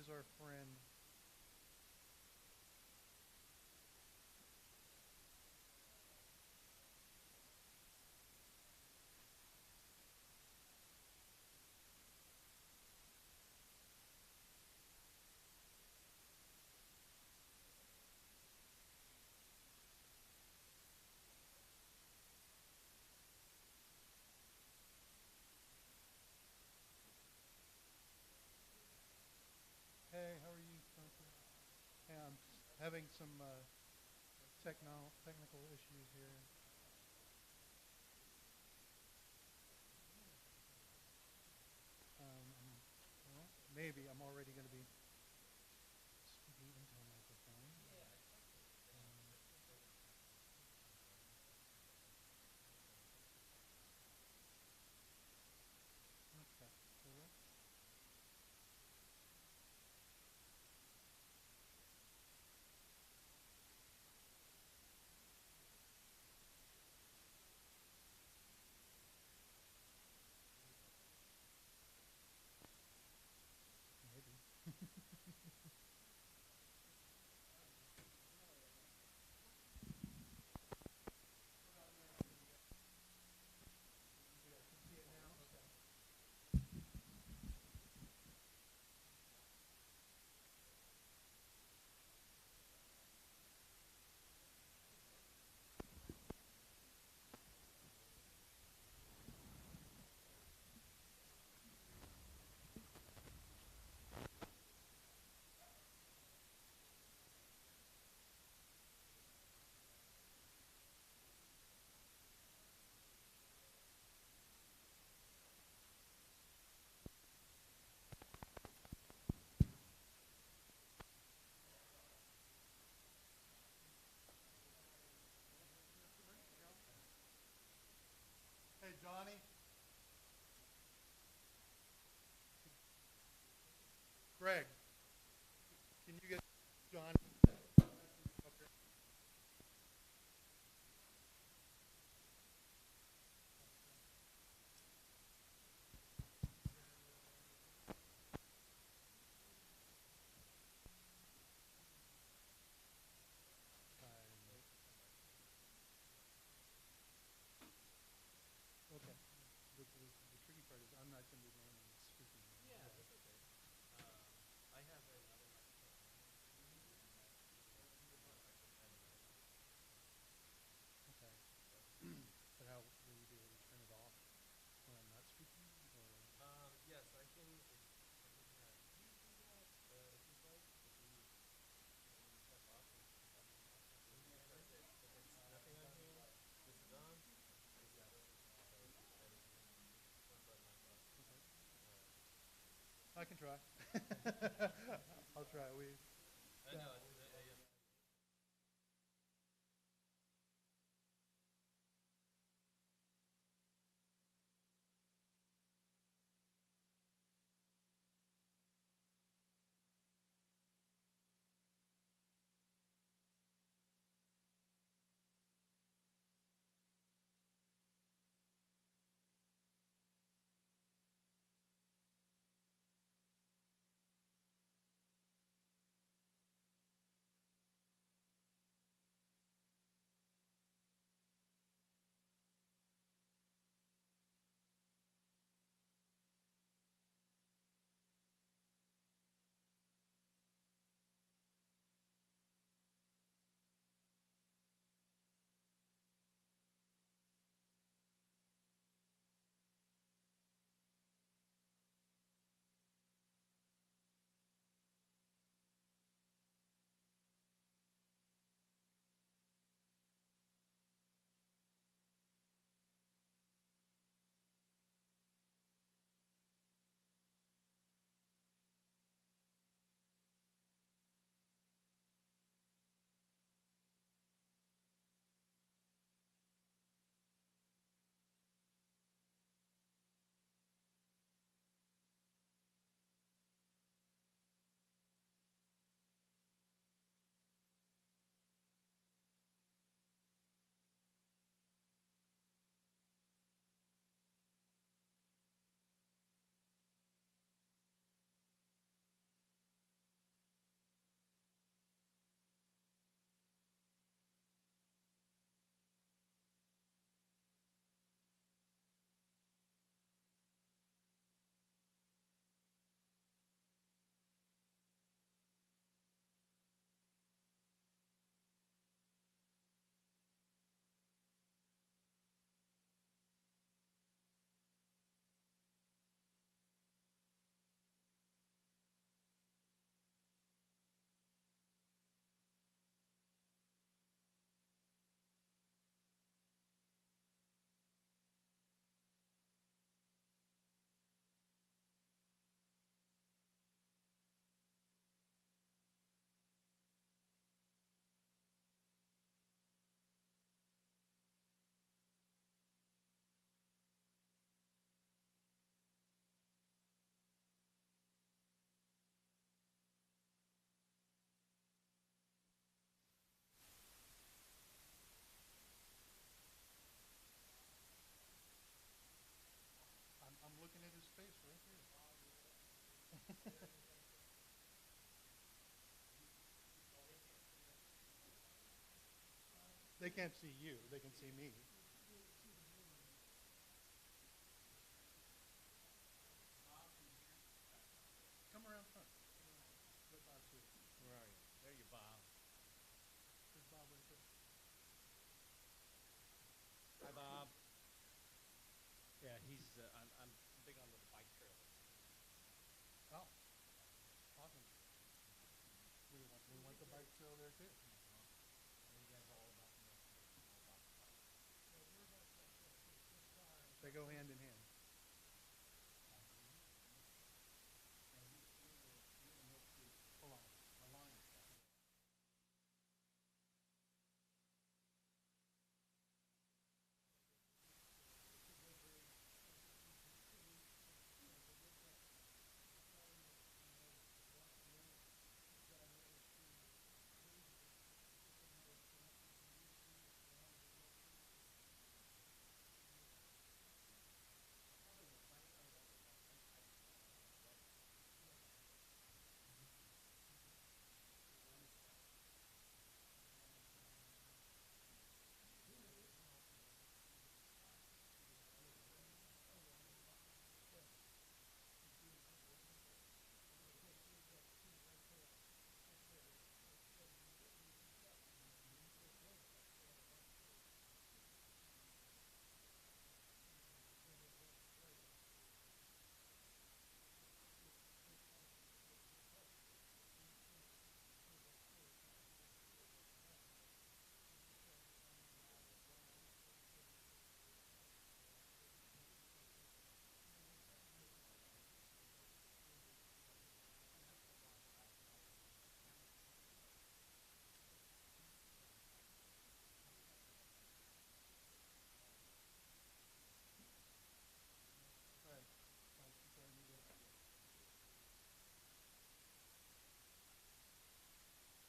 is our friend. Hey, how are you, Spencer? Hey, I'm having some technical issues here. Well, maybe I'm already going to be speaking into a microphone. Okay. Maybe. Hey, Johnny. Greg, can you get Johnny up here? Okay. The tricky part is I'm not going to be the only one speaking. Yeah, that's okay. I have another microphone. Okay. But how will you be able to turn it off when I'm not speaking? Or Yes, I can. You do that if you'd like. If you step off and come back on. If it's nothing on here, this is on. This is off. So that is one button on top. okay. Uh, I can try. I'll try. I know. Yeah. They can't see you. They can see me. Come around front. Let Bob see you. Where are you? There you, Bob. There's Bob right there. Hi, Bob. Yeah, I'm big on the bike trail. Oh, awesome. We want the bike trail there too. Are you guys all about the Mill Creek and all about the bike? They go hand in hand. You're the Mill Creek Alliance guy. All right.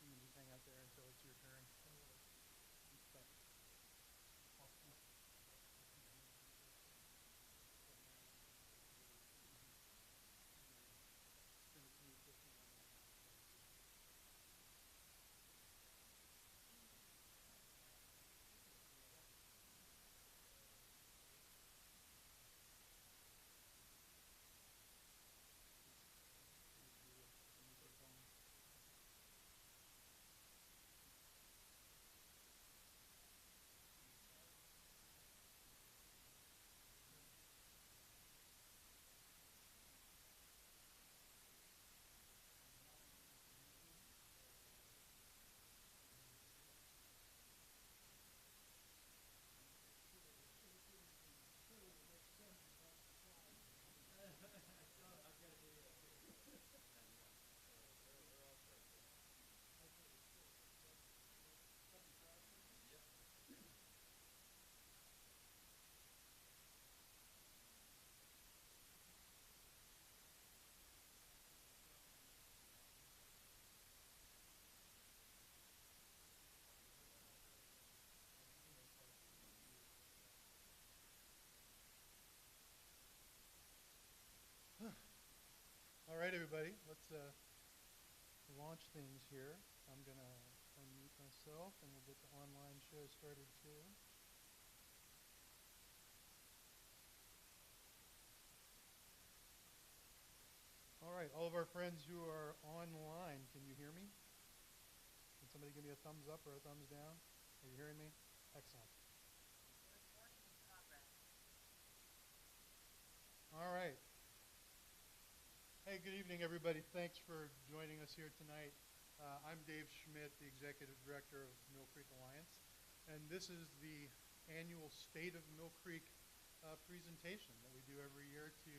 You can just hang out there until it's your turn. Thanks. All right, everybody, let's launch things here. I'm going to unmute myself, and we'll get the online show started too. All right, all of our friends who are online, can you hear me? Can somebody give me a thumbs up or a thumbs down? Are you hearing me? Excellent. Recording in progress. All right. Hey, good evening, everybody. Thanks for joining us here tonight. I'm Dave Schmidt, the Executive Director of Mill Creek Alliance, and this is the annual State of Mill Creek presentation that we do every year to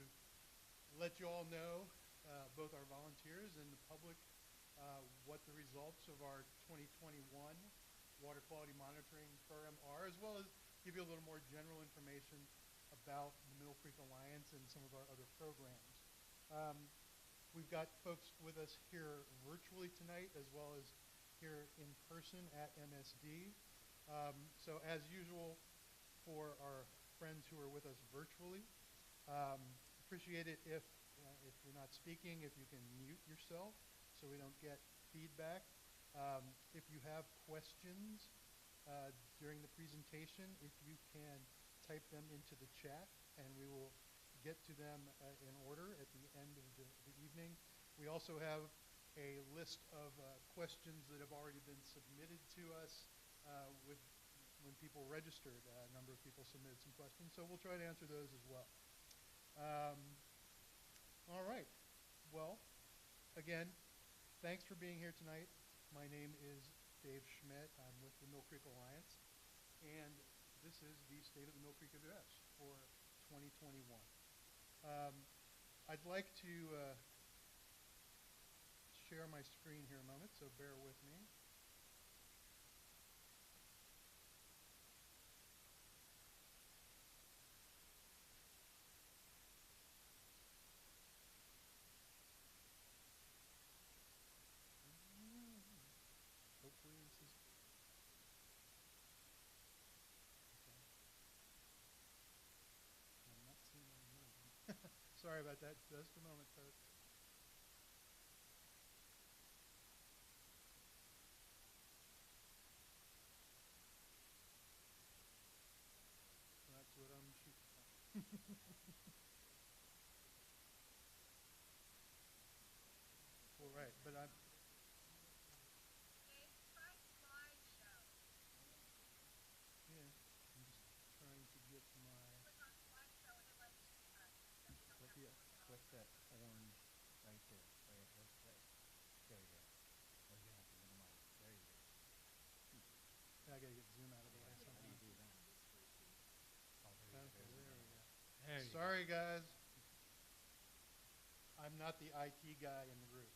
let you all know, both our volunteers and the public, what the results of our 2021 water quality monitoring program are, as well as give you a little more general information about the Mill Creek Alliance and some of our other programs. We've got folks with us here virtually tonight, as well as here in person at MSD. So as usual, for our friends who are with us virtually, appreciate it if you're not speaking, if you can mute yourself so we don't get feedback. If you have questions during the presentation, if you can type them into the chat, and we will get to them in order at the end of the evening. We also have a list of questions that have already been submitted to us with when people registered. A number of people submitted some questions, so we'll try to answer those as well. All right. Well, again, thanks for being here tonight. My name is Dave Schmidt. I'm with the Mill Creek Alliance, and this is the State of the Mill Creek Address for 2021. I'd like to share my screen here a moment, so bear with me. Hopefully this is okay. I'm not seeing any movement. Sorry about that. Just a moment, folks. That's what I'm shooting for. All right, but I'm. Dave, try slideshow. Yeah, I'm just trying to get my. Click on slideshow and it lets us, then we don't have to Yeah, look at all click of that it. orange right there. Right, that's right. There you go. Or you have to minimize. There you go. I gotta get zoom out of the way. How do you do that? Oh, there you Okay, go. there we go. There you Sorry, guys. I'm not the IT guy in the group.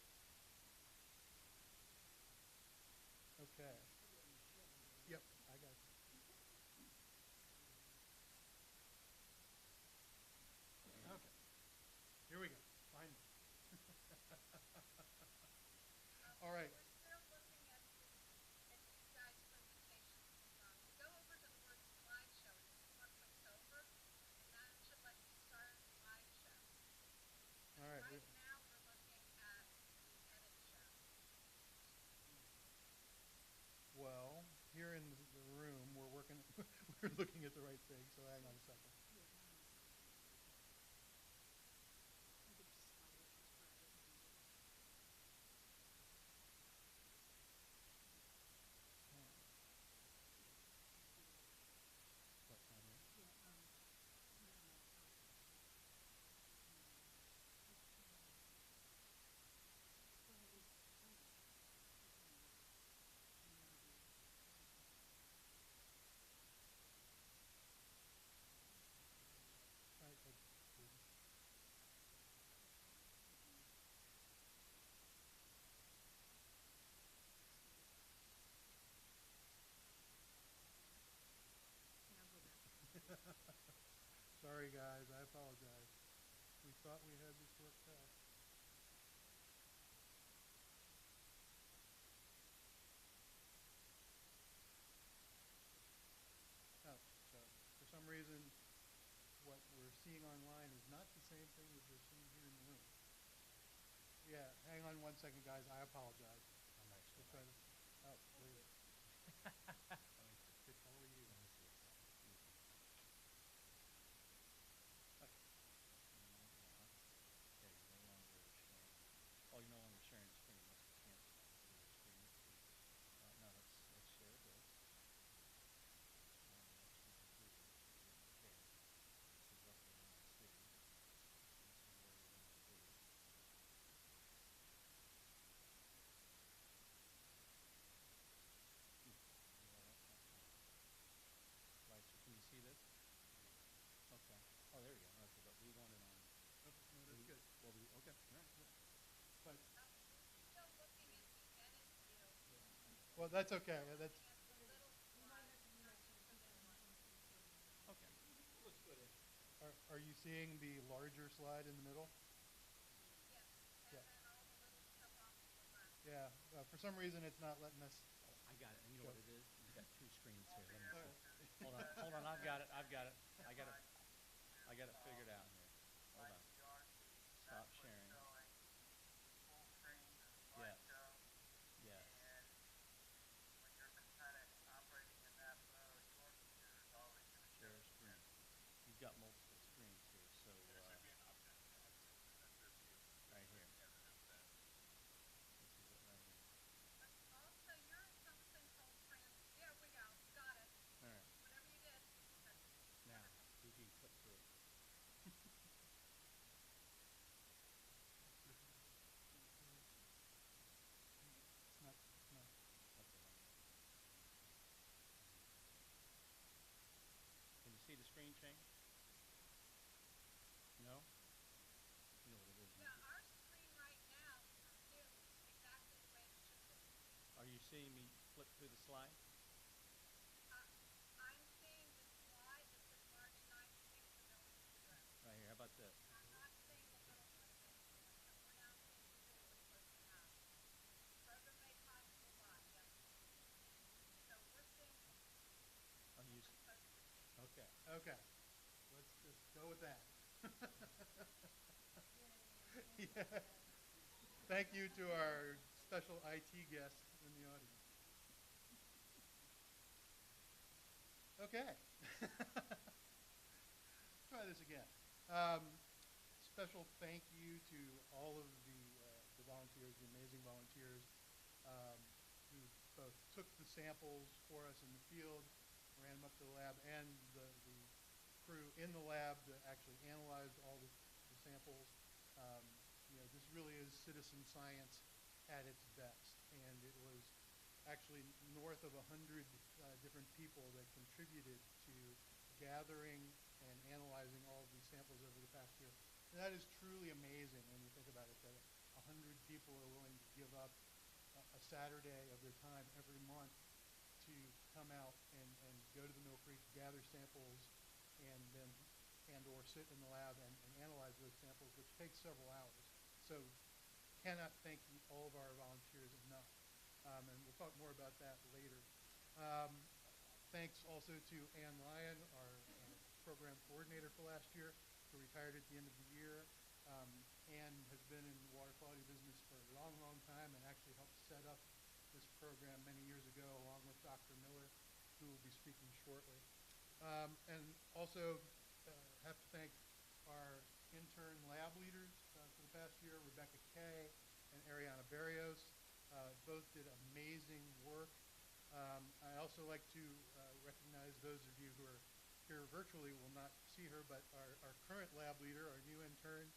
Okay. Yep, I got it. Okay. Here we go. Finally. All right. We're still looking at you guys' presentation. Go over to the word slideshow and see what clicks over, and that should let you start a slideshow. All right. Right now, we're looking at the edit show. Well, here in the room, we're working. We're looking at the right thing. So hang on a second. What time is it? Sorry, guys. I apologize. We thought we had this worked out. Oh, so for some reason, what we're seeing online is not the same thing as we're seeing here in the room. Yeah, hang on one second, guys. I apologize. I'm actually. We'll try to. Oh, please. It's all you. Let me see a second. Okay. Okay, you're no longer sharing. Oh, you're no longer sharing the screen. Must have canceled that. Go to your screen. No, let's share this. Now what you want to do is share. This is what we want to see. This is where we want to be. Yeah, that's not fine. Right, so can you see this? Okay. Oh, there we go. Okay, but we want it on. Oh, no, that's good. Well, okay. All right. But We're still looking at the edit view. well, that's okay. That's Looking at the little slide, not just the big one. Okay. Looks good. are you seeing the larger slide in the middle? Yes, and Yeah. then all the little stuff off to the left. Yeah. For some reason, it's not letting us. Oh, I got it. And you know what it is? You've got two screens here. Let me All see. right. Hold on. I've got it. I got it figured out here. Hold on. Stop sharing. Yes. Yes. And when you're kind of operating in that change? No? You know what it is. Yeah, our screen right now for Zoom is exactly the way it should be. Are you seeing me flip through the slides? Uh, I'm seeing the slide that says March 9th sustainability address. Right here. How about this? I'm not seeing the little one next to it, but we're now seeing the two we're supposed to have. Program made possible by, yes. So we're seeing Are you? what we're supposed to see. Okay. Okay, let's just go with that. Yeah. Thank you to our special IT guest in the audience. Okay. Try this again. Special thank you to all of the volunteers, the amazing volunteers who both took the samples for us in the field, ran them up to the lab, and the crew in the lab that actually analyzed all the samples. This really is citizen science at its best, and it was actually north of 100 different people that contributed to gathering and analyzing all of these samples over the past year. And that is truly amazing when you think about it, that 100 people are willing to give up a Saturday of their time every month to come out and go to the Mill Creek, gather samples, and or sit in the lab and analyze those samples, which takes several hours. So cannot thank all of our volunteers enough. And we'll talk more about that later. Thanks also to Lyon, our program coordinator for last year, who retired at the end of the year. Ann has been in the water quality business for a long, long time and actually helped set up this program many years ago along with Dr. Miller, who will be speaking shortly. And also have to thank our intern lab leaders for the past year, Rebecca Kay and Ariana Barrios. Both did amazing work. I also like to recognize those of you who are here virtually will not see her, but our current lab leader, our new intern,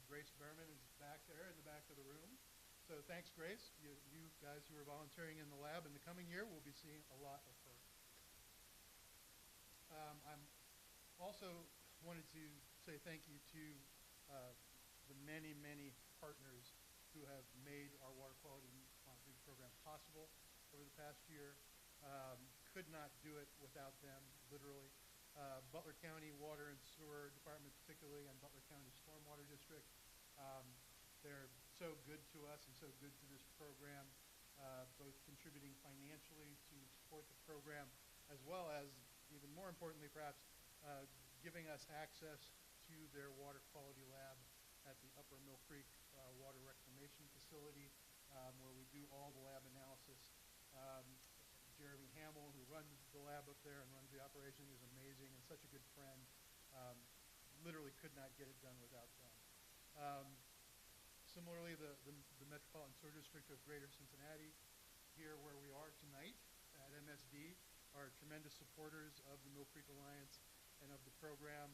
Grace Berman, is back there in the back of the room. So thanks, Grace. You guys who are volunteering in the lab in the coming year will be seeing a lot of her. I'm also wanted to say thank you to the many, many partners who have made our water quality monitoring program possible over the past year. Could not do it without them, literally. Butler County Water and Sewer Department particularly, and Butler County Stormwater District. They're so good to us and so good to this program, both contributing financially to support the program, as well as, even more importantly perhaps, giving us access to their water quality lab at the Upper Mill Creek Water Reclamation Facility, where we do all the lab analysis. Jeremy Hamill, who runs the lab up there and runs the operation, is amazing and such a good friend. Literally could not get it done without them. Similarly, the Metropolitan Sewer District of Greater Cincinnati, here where we are tonight at MSD, are tremendous supporters of the Mill Creek Alliance and of the program.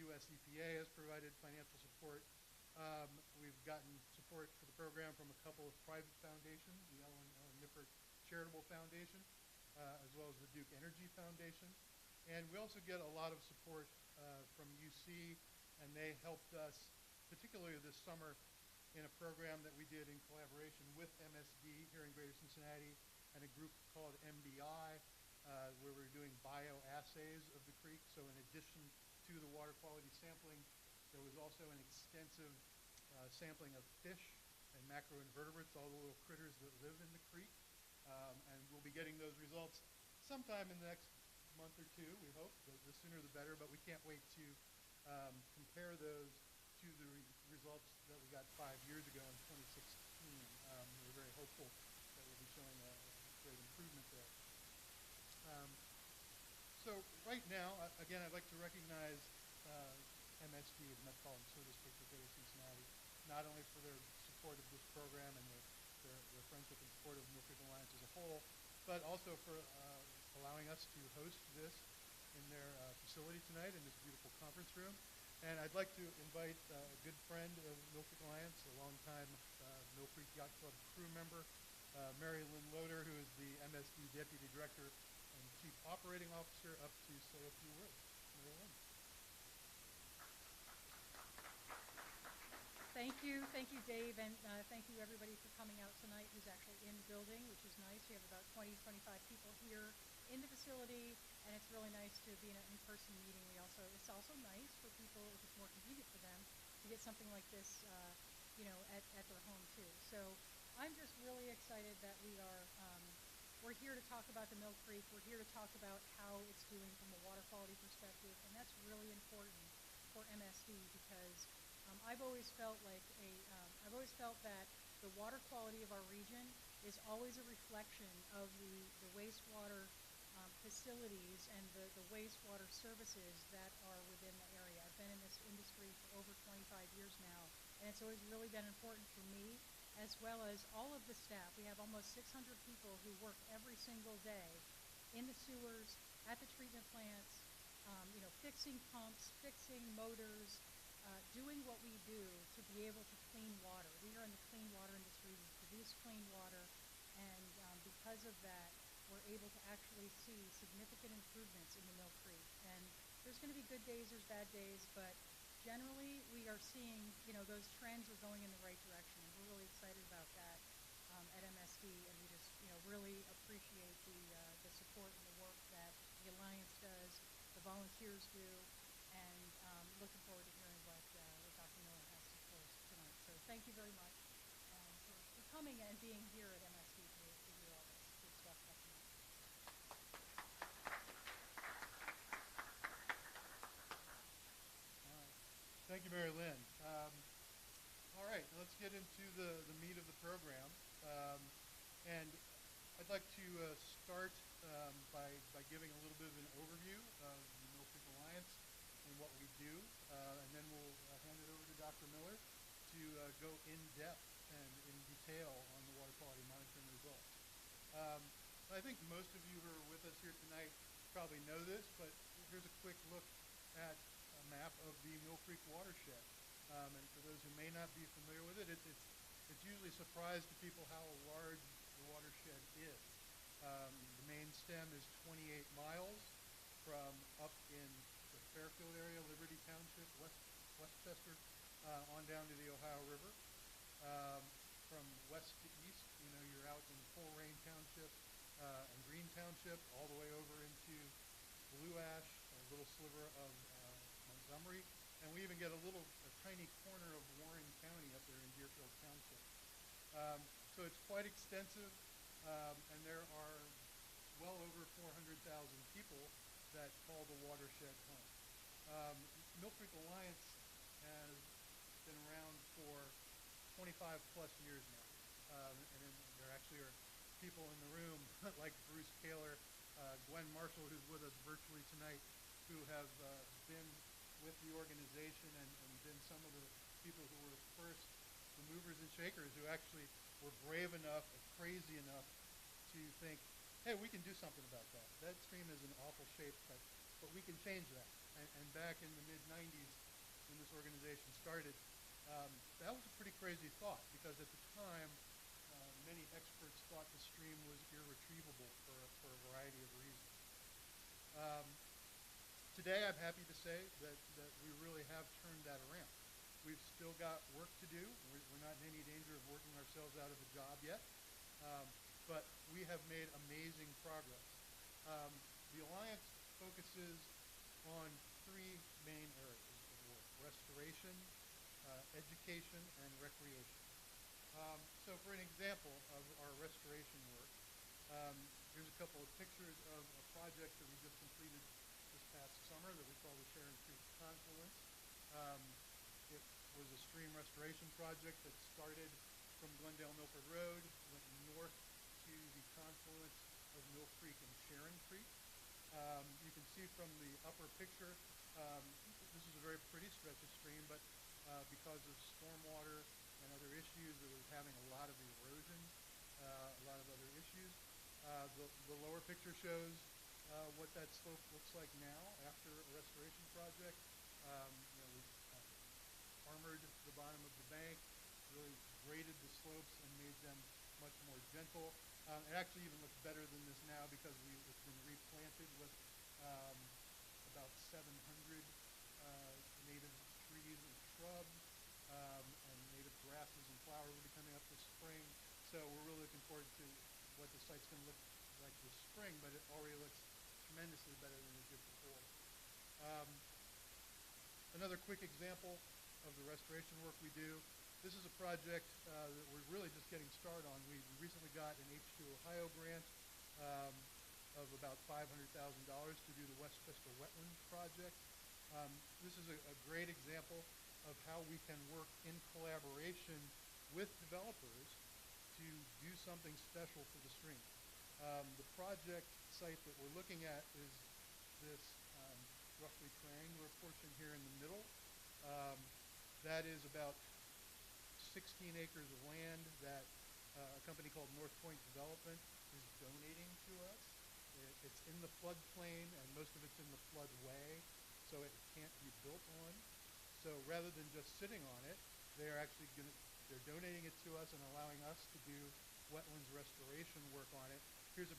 US EPA has provided financial support. We've gotten support for the program from a couple of private foundations, the Ellen Nippert Charitable Foundation, as well as the Duke Energy Foundation. And we also get a lot of support from UC, and they helped us, particularly this summer, in a program that we did in collaboration with MSD here in Greater Cincinnati and a group called MBI, where we're doing bioassays of the creek. So in addition to the water quality sampling, there was also an extensive sampling of fish and macroinvertebrates, all the little critters that live in the creek. And we'll be getting those results sometime in the next month or two, we hope. The sooner the better, but we can't wait to compare those to the results that we got 5 years ago in 2016. We're very hopeful that we'll be showing a great improvement there. So right now, again, I'd like to recognize MSD, the Metropolitan Sewer District of Greater Cincinnati, not only for their support of this program and their friendship and support of the Mill Creek Alliance as a whole, but also for allowing us to host this in their facility tonight in this beautiful conference room. And I'd like to invite a good friend of Mill Creek Alliance, a longtime Mill Creek Yacht Club crew member, Mary Lynn Loader, who is the MSD Deputy Director and Chief Operating Officer, up to say a few words. Mary Thank you, Dave, and thank you everybody for coming out tonight who's actually in the building, which is nice. We have about 20, 25 people here in the facility, and it's really nice to be in an in-person meeting. It's also nice for people, if it's more convenient for them, to get something like this, at their home too. So I'm just really excited that we're here to talk about the Mill Creek. We're here to talk about how it's doing from a water quality perspective, and that's really important for MSD because I've always felt that the water quality of our region is always a reflection of the wastewater facilities and the wastewater services that are within the area. I've been in this industry for over 25 years now, and it's always really been important for me as well as all of the staff. We have almost 600 people who work every single day in the sewers, at the treatment plants, fixing pumps, fixing motors, doing what we do to be able to clean water. We are in the clean water industry. We produce clean water, and because of that, we're able to actually see significant improvements in the Mill Creek. And there's going to be good days, there's bad days, but generally we are seeing, those trends are going in the right direction. And we're really excited about that at MSD, and we just, really appreciate the support and the work that the Alliance does, the volunteers do, and looking forward to hearing what Dr. Miller has to for us tonight. So thank you very much for coming and being here at MSD to hear all this good stuff about tonight. All right. Thank you, Mary Lynn. All right, let's get into the meat of the program. And I'd like to start by giving a little bit of an overview of the Mill Creek Alliance and what we do, and then we'll hand it over to Dr. Miller to go in depth and in detail on the water quality monitoring results. I think most of you who are with us here tonight probably know this, but here's a quick look at a map of the Mill Creek Watershed. And for those who may not be familiar with it, it's usually a surprise to people how large the watershed is. The main stem is 28 miles from up in the Fairfield area, Liberty Township, Westchester, on down to the Ohio River. From west to east, you're out in Colerain Township and Green Township, all the way over into Blue Ash, a little sliver of Montgomery, and we even get a tiny corner of Warren County up there in Deerfield Township. So it's quite extensive, and there are well over 400,000 people that call the watershed home. Mill Creek Alliance has been around for 25 plus years now, and then there actually are people in the room like Bruce Kaler, Gwen Marshall, who's with us virtually tonight, who have been with the organization and been some of the people who were the movers and shakers who actually were brave enough or crazy enough to think, hey, we can do something about that. That stream is in awful shape, but we can change that. And back in the mid-90s, when this organization started, that was a pretty crazy thought, because at the time, many experts thought the stream was irretrievable for a variety of reasons. Today, I'm happy to say that we really have turned that around. We've still got work to do. We're not in any danger of working ourselves out of a job yet, but we have made amazing progress. The Alliance focuses on three main areas of work: restoration, education, and recreation. So for an example of our restoration work, here's a couple of pictures of a project that we just completed this past summer that we call the Sharon Creek Confluence. It was a stream restoration project that started from Glendale Milford Road, went north to the confluence of Mill Creek and Sharon Creek. You can see from the upper picture, this is a very pretty stretch of stream, but because of stormwater and other issues, it was having a lot of erosion, a lot of other issues. The lower picture shows what that slope looks like now after a restoration project. We armored the bottom of the bank, really graded the slopes and made them much more gentle. It actually even looks better than this now because it's been replanted with about 700 native trees and shrubs and native grasses and flowers will be coming up this spring. So we're really looking forward to what the site's going to look like this spring, but it already looks tremendously better than it did before. Another quick example of the restoration work we do. This is a project that we're really just getting started on. We recently got an H2 Ohio grant of about $500,000 to do the Westchester Wetlands project. This is a great example of how we can work in collaboration with developers to do something special for the stream. The project site that we're looking at is this roughly triangular portion here in the middle. That is about 16 acres of land that a company called North Point Development is donating to us. It's in the floodplain, and most of it's in the floodway, so it can't be built on. So rather than just sitting on it, they're donating it to us and allowing us to do wetlands restoration work on it. Here's a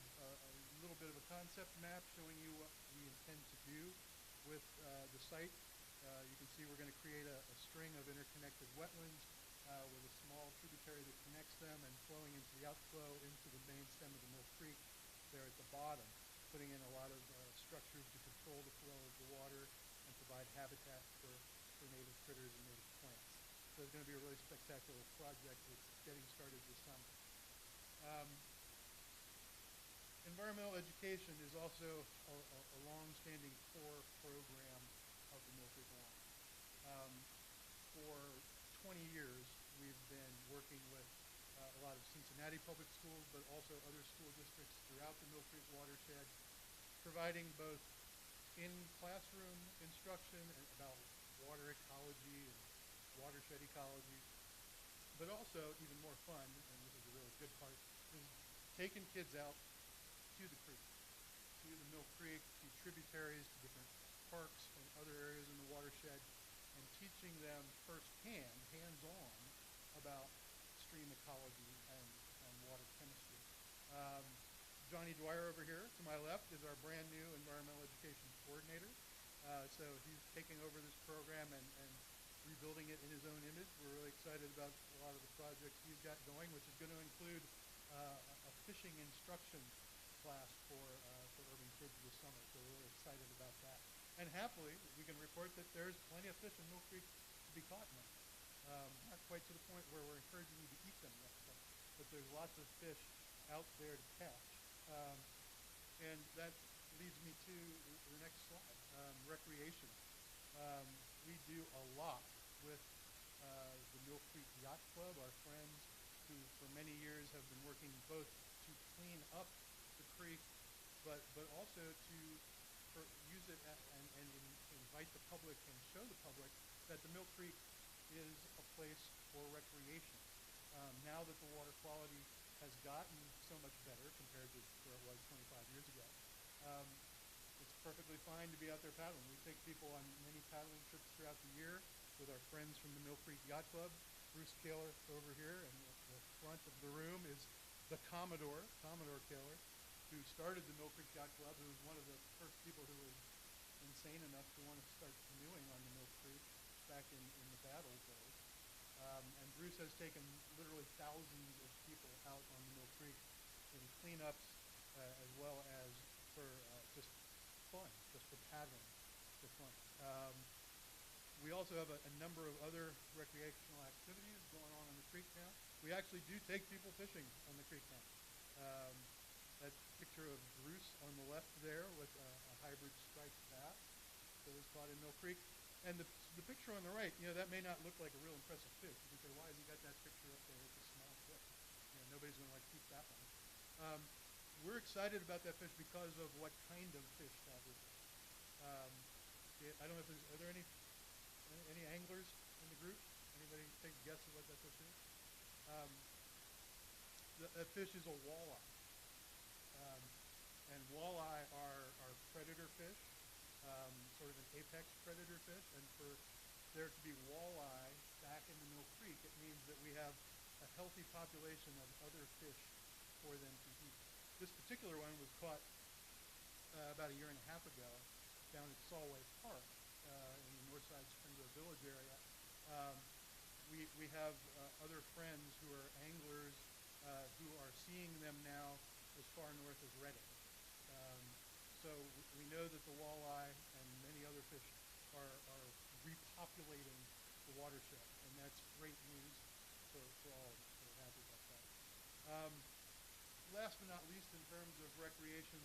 little bit of a concept map showing you what we intend to do with the site. You can see we're going to create a string of interconnected wetlands with a small tributary that connects them and flowing into the outflow into the main stem of the Mill Creek there at the bottom, putting in a lot of structures to control the flow of the water and provide habitat for native critters and native plants. So it's going to be a really spectacular project that's getting started this summer. Environmental education is also a long-standing core program of the Mill Creek Line. For 20 years, we've been working with a lot of Cincinnati public schools, but also other school districts throughout the Mill Creek watershed, providing both in-classroom instruction about water ecology and watershed ecology, but also, even more fun, and this is a really good part, is taking kids out to the creek, to the Mill Creek, to tributaries, to different parks and other areas in the watershed, and teaching them firsthand, hands-on, about stream ecology and water chemistry. Johnny Dwyer over here to my left is our brand new environmental education coordinator. So he's taking over this program and rebuilding it in his own image. We're really excited about a lot of the projects he's got going, which is going to include a fishing instruction class for urban kids this summer. So we're really excited about that. And happily, we can report that there's plenty of fish in Mill Creek to be caught now. Not quite to the point where we're encouraging you to eat them yet, but there's lots of fish out there to catch. And that leads me to the next slide, recreation. We do a lot with the Mill Creek Yacht Club, our friends who for many years have been working both to clean up the creek, but also to use it and invite the public and show the public that the Mill Creek is a place for recreation. Now that the water quality has gotten so much better compared to where it was 25 years ago, it's perfectly fine to be out there paddling. We take people on many paddling trips throughout the year with our friends from the Mill Creek Yacht Club. Bruce Kaler over here, and the front of the room is the Commodore Kaler, who started the Mill Creek Yacht Club, who was one of the first people who was insane enough to want to start canoeing on the Mill Creek back in the bad old days. And Bruce has taken literally thousands of people out on the Mill Creek in cleanups as well as for just fun, just for paddling for fun. We also have a number of other recreational activities going on the creek now. We actually do take people fishing on the creek now. That picture of Bruce on the left there with a hybrid striped bass that was caught in Mill Creek. And the picture on the right, that may not look like a real impressive fish. You can say, why has he got that picture up there? It's a small fish. Nobody's going to keep that one. We're excited about that fish because of what kind of fish that is. I don't know if are there any anglers in the group? Anybody take a guess at what that fish is? That fish is a walleye. And walleye are predator fish, sort of an apex predator fish. And for there to be walleye back in the Mill Creek, it means that we have a healthy population of other fish for them to eat. This particular one was caught about a year and a half ago down at Solway Park in the Northside Springboro Village area. we have other friends who are anglers who are seeing them now as far north as Reading. So we know that the walleye and many other fish are repopulating the watershed, and that's great news for all of us. So we're happy about that. Last but not least, in terms of recreation,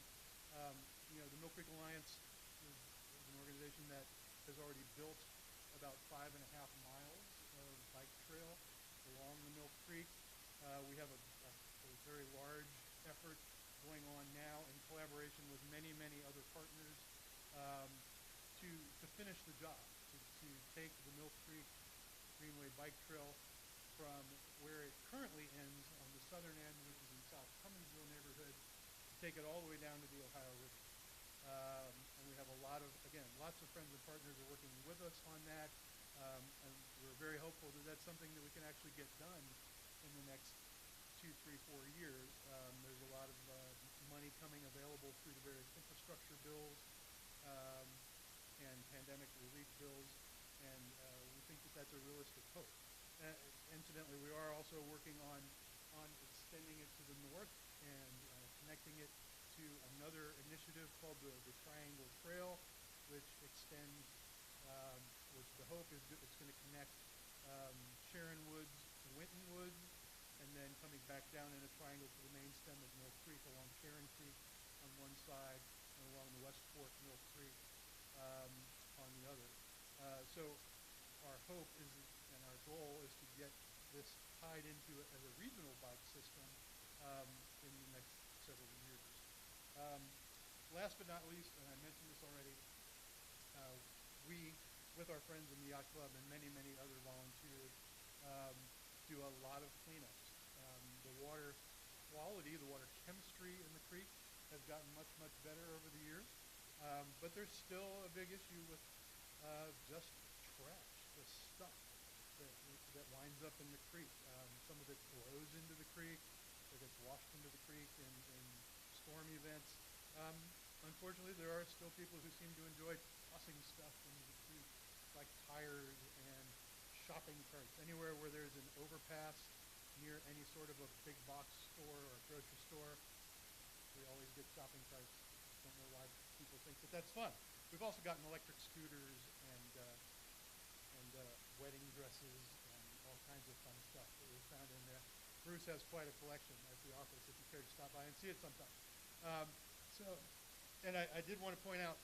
the Mill Creek Alliance is an organization that has already built about 5.5 miles of bike trail along the Mill Creek. We have a very large effort going on now in collaboration with many, many other partners to finish the job, to take the Mill Creek Greenway Bike Trail from where it currently ends on the southern end, which is in South Cumminsville neighborhood, to take it all the way down to the Ohio River. And we have lots of friends and partners are working with us on that, and we're very hopeful that that's something that we can actually get done in the next 2, 3, 4 years. There's a lot of money coming available through the various infrastructure bills and pandemic relief bills, and we think that that's a realistic hope. Incidentally, we are also working on extending it to the north and connecting it to another initiative called the Triangle Trail, which extends, which the hope is that it's going to connect Sharon Woods to Winton Woods, and then coming back down in a triangle to the main stem of Mill Creek along Sharon Creek on one side and along the West Fork Mill Creek on the other. So our hope is, and our goal is to get this tied into it as a regional bike system in the next several years. Last but not least, and I mentioned this already, we, with our friends in the Yacht Club and many, many other volunteers, do a lot of cleanups. The water quality, the water chemistry in the creek has gotten much, much better over the years, but there's still a big issue with just trash, the stuff that winds up in the creek. Some of it flows into the creek, or gets washed into the creek in storm events. Unfortunately, there are still people who seem to enjoy tossing stuff into the creek, like tires and shopping carts. Anywhere where there's an overpass near any sort of a big box store or grocery store, we always get shopping carts. Don't know why people think that that's fun. We've also gotten electric scooters and wedding dresses and all kinds of fun stuff that we've found in there. Bruce has quite a collection at the office if you care to stop by and see it sometime. And I did want to point out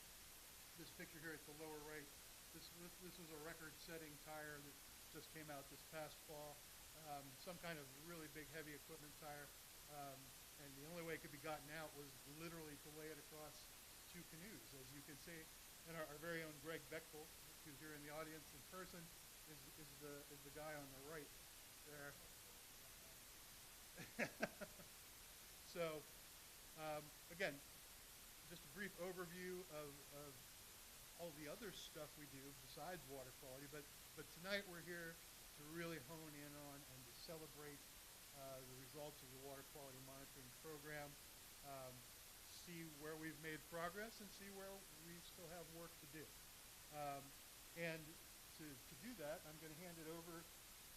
this picture here at the lower right. This was a record-setting tire that just came out this past fall. Some kind of really big, heavy equipment tire. And the only way it could be gotten out was literally to lay it across 2 canoes. As you can see, and our very own Greg Bechtel, who's here in the audience in person, is the guy on the right there. So, again, just a brief overview of all the other stuff we do besides water quality, but tonight we're here to really hone in on and to celebrate the results of the water quality monitoring program, see where we've made progress and see where we still have work to do. And to do that, I'm going to hand it over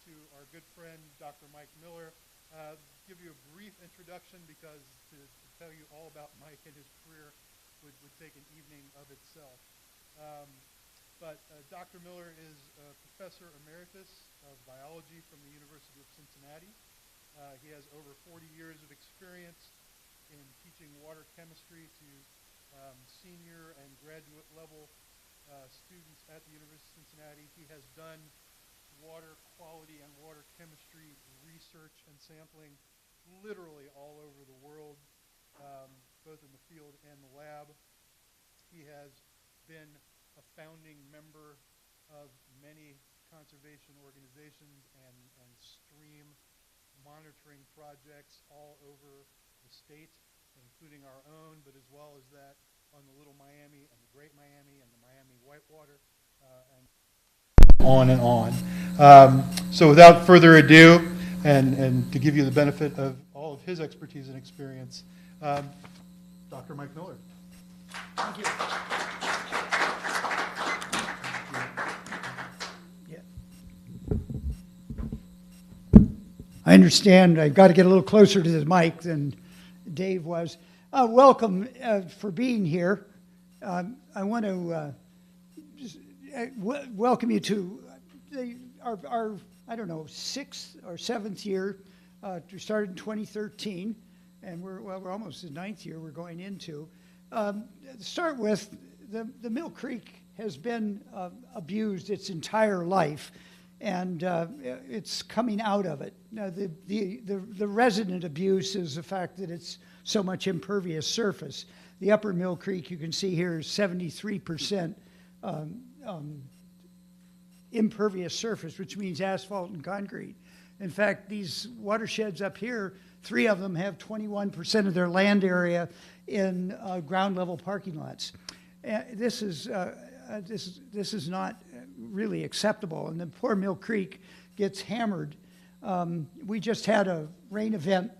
to our good friend, Dr. Mike Miller. Give you a brief introduction because to tell you all about Mike and his career would take an evening of itself. But Dr. Miller is a professor emeritus of biology from the University of Cincinnati. He has over 40 years of experience in teaching water chemistry to senior and graduate level students at the University of Cincinnati. He has done water quality and water chemistry research and sampling literally all over the world, both in the field and the lab. He has been a founding member of many conservation organizations and stream monitoring projects all over the state, including our own, but as well as that on the Little Miami and the Great Miami and the Miami Whitewater, and on and on. So without further ado, and to give you the benefit of all of his expertise and experience, Dr. Mike Miller. Thank you. Yeah. I understand I've got to get a little closer to the mic than Dave was. Welcome for being here. I want to welcome you to our I don't know, 6th or 7th year. We started in 2013, and we're almost the 9th year we're going into. To start with, the Mill Creek has been abused its entire life, and it's coming out of it. Now, the resident abuse is the fact that it's so much impervious surface. The upper Mill Creek, you can see here, is 73% impervious surface, which means asphalt and concrete. In fact, these watersheds up here, 3 of them have 21% of their land area in ground level parking lots. This is not really acceptable, and the poor Mill Creek gets hammered. We just had a rain event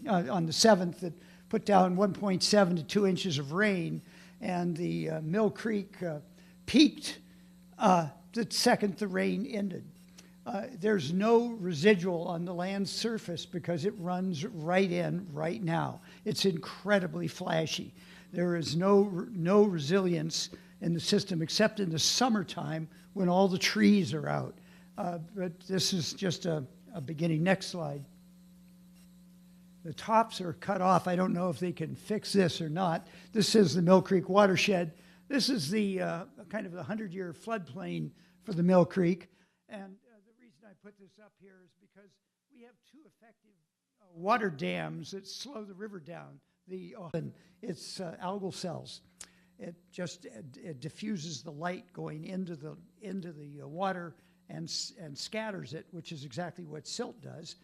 on the 7th that put down 1.7 to 2 inches of rain, and the Mill Creek peaked the second the rain ended. There's no residual on the land surface because it runs right in right now. It's incredibly flashy. There is no resilience in the system except in the summertime when all the trees are out. But this is just a beginning. Next slide. The tops are cut off. I don't know if they can fix this or not. This is the Mill Creek Watershed. This is the kind of the 100-year floodplain for the Mill Creek. And the reason I put this up here is because we have 2 effective water dams that slow the river down. It's algal cells. It just diffuses the light going into the water and scatters it, which is exactly what silt does,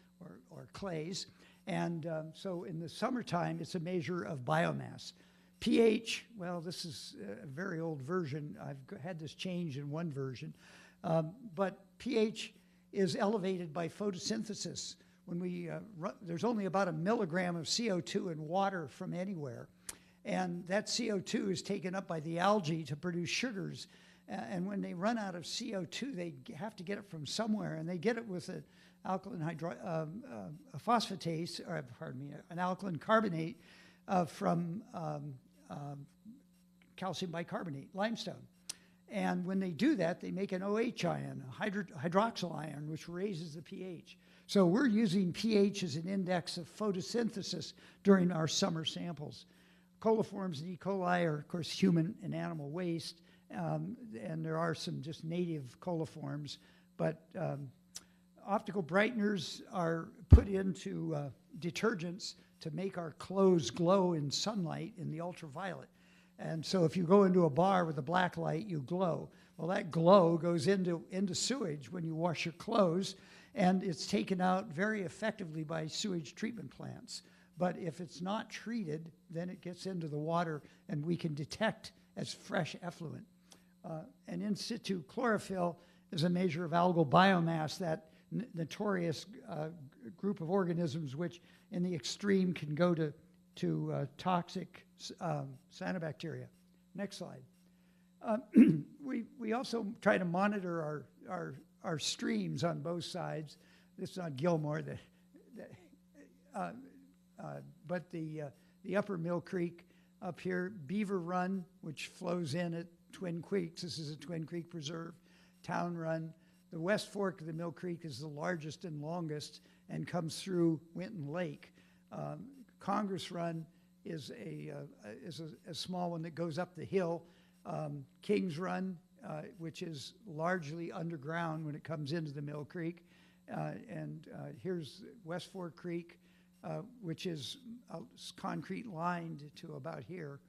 or clays. And so in the summertime, it's a measure of biomass. pH, well, this is a very old version. I've had this changed in one version. But pH is elevated by photosynthesis. When there's only about 1 milligram of CO2 in water from anywhere. And that CO2 is taken up by the algae to produce sugars. And when they run out of CO2, they have to get it from somewhere. And they get it with an alkaline phosphatase, or pardon me, an alkaline carbonate from calcium bicarbonate, limestone. And when they do that, they make an OH ion, a hydroxyl ion, which raises the pH. So we're using pH as an index of photosynthesis during our summer samples. Coliforms and E. coli are, of course, human and animal waste, and there are some just native coliforms, but optical brighteners are put into detergents to make our clothes glow in sunlight in the ultraviolet. And so if you go into a bar with a black light, you glow. Well, that glow goes into sewage when you wash your clothes, and it's taken out very effectively by sewage treatment plants. But if it's not treated, then it gets into the water, and we can detect as fresh effluent. And in situ chlorophyll is a measure of algal biomass, that notorious group of organisms which in the extreme can go to toxic cyanobacteria. Next slide. We also try to monitor our streams on both sides. This is on Gilmore, but the upper Mill Creek up here, Beaver Run, which flows in at Twin Creeks. This is a Twin Creek Preserve. Town Run. The West Fork of the Mill Creek is the largest and longest and comes through Winton Lake. Congress Run is a small one that goes up the hill. Kings Run, which is largely underground when it comes into the Mill Creek. And here's West Fork Creek, which is concrete lined to about here.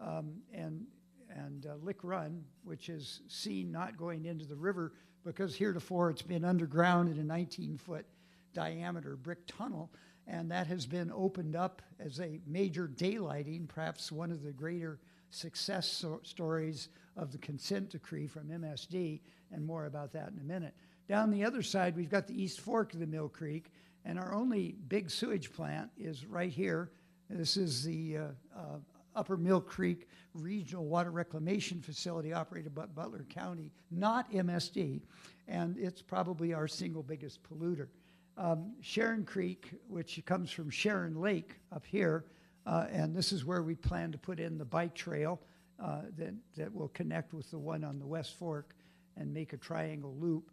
And Lick Run, which is seen not going into the river because heretofore it's been underground in a 19-foot diameter brick tunnel, and that has been opened up as a major daylighting, perhaps one of the greater success stories of the consent decree from MSD, and more about that in a minute. Down the other side, we've got the East Fork of the Mill Creek, and our only big sewage plant is right here. This is the Upper Mill Creek Regional Water Reclamation Facility operated by Butler County, not MSD, and it's probably our single biggest polluter. Sharon Creek, which comes from Sharon Lake up here, and this is where we plan to put in the bike trail that will connect with the one on the West Fork and make a triangle loop.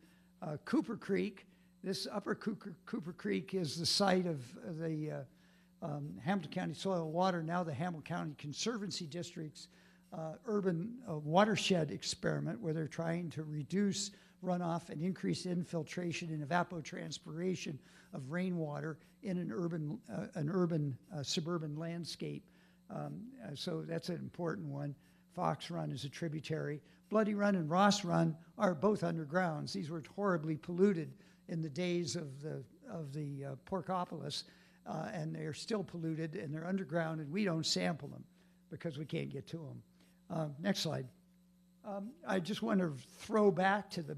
Cooper Creek, this upper Cooper Creek is the site of the Hamilton County Soil and Water, now the Hamilton County Conservancy District's urban watershed experiment, where they're trying to reduce runoff and increase infiltration and evapotranspiration of rainwater in an urban suburban landscape. So that's an important one. Fox Run is a tributary. Bloody Run and Ross Run are both undergrounds. These were horribly polluted in the days of the Porkopolis, and they're still polluted, and they're underground, and we don't sample them because we can't get to them. Next slide. I just want to throw back to the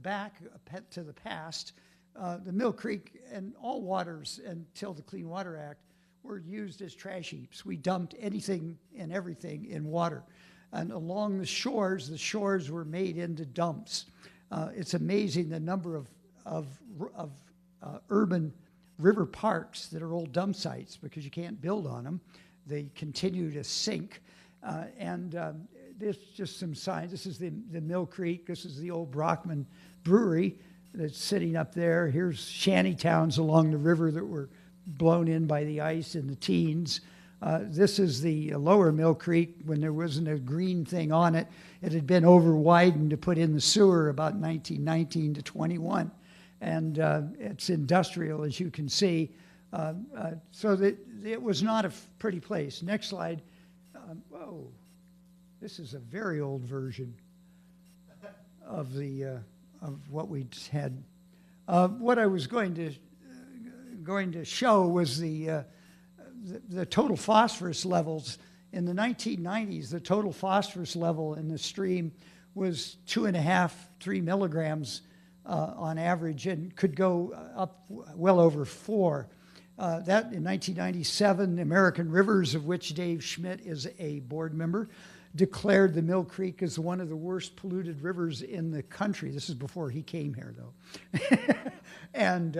past. The Mill Creek and all waters until the Clean Water Act were used as trash heaps. We dumped anything and everything in water. And along the shores were made into dumps. It's amazing the number of urban river parks that are old dump sites because you can't build on them. They continue to sink. There's just some signs. This is the Mill Creek. This is the old Brockman Brewery that's sitting up there. Here's shanty towns along the river that were blown in by the ice in the teens. This is the lower Mill Creek when there wasn't a green thing on it. It had been over-widened to put in the sewer about 1919 to 21. And it's industrial, as you can see. So that it was not a pretty place. Next slide. Whoa. This is a very old version of what we had. What I was going to show was the total phosphorus levels. In the 1990s, the total phosphorus level in the stream was 2.5, 3 milligrams on average, and could go up well over 4. That in 1997, American Rivers, of which Dave Schmidt is a board member, declared the Mill Creek as one of the worst polluted rivers in the country. This is before he came here, though. And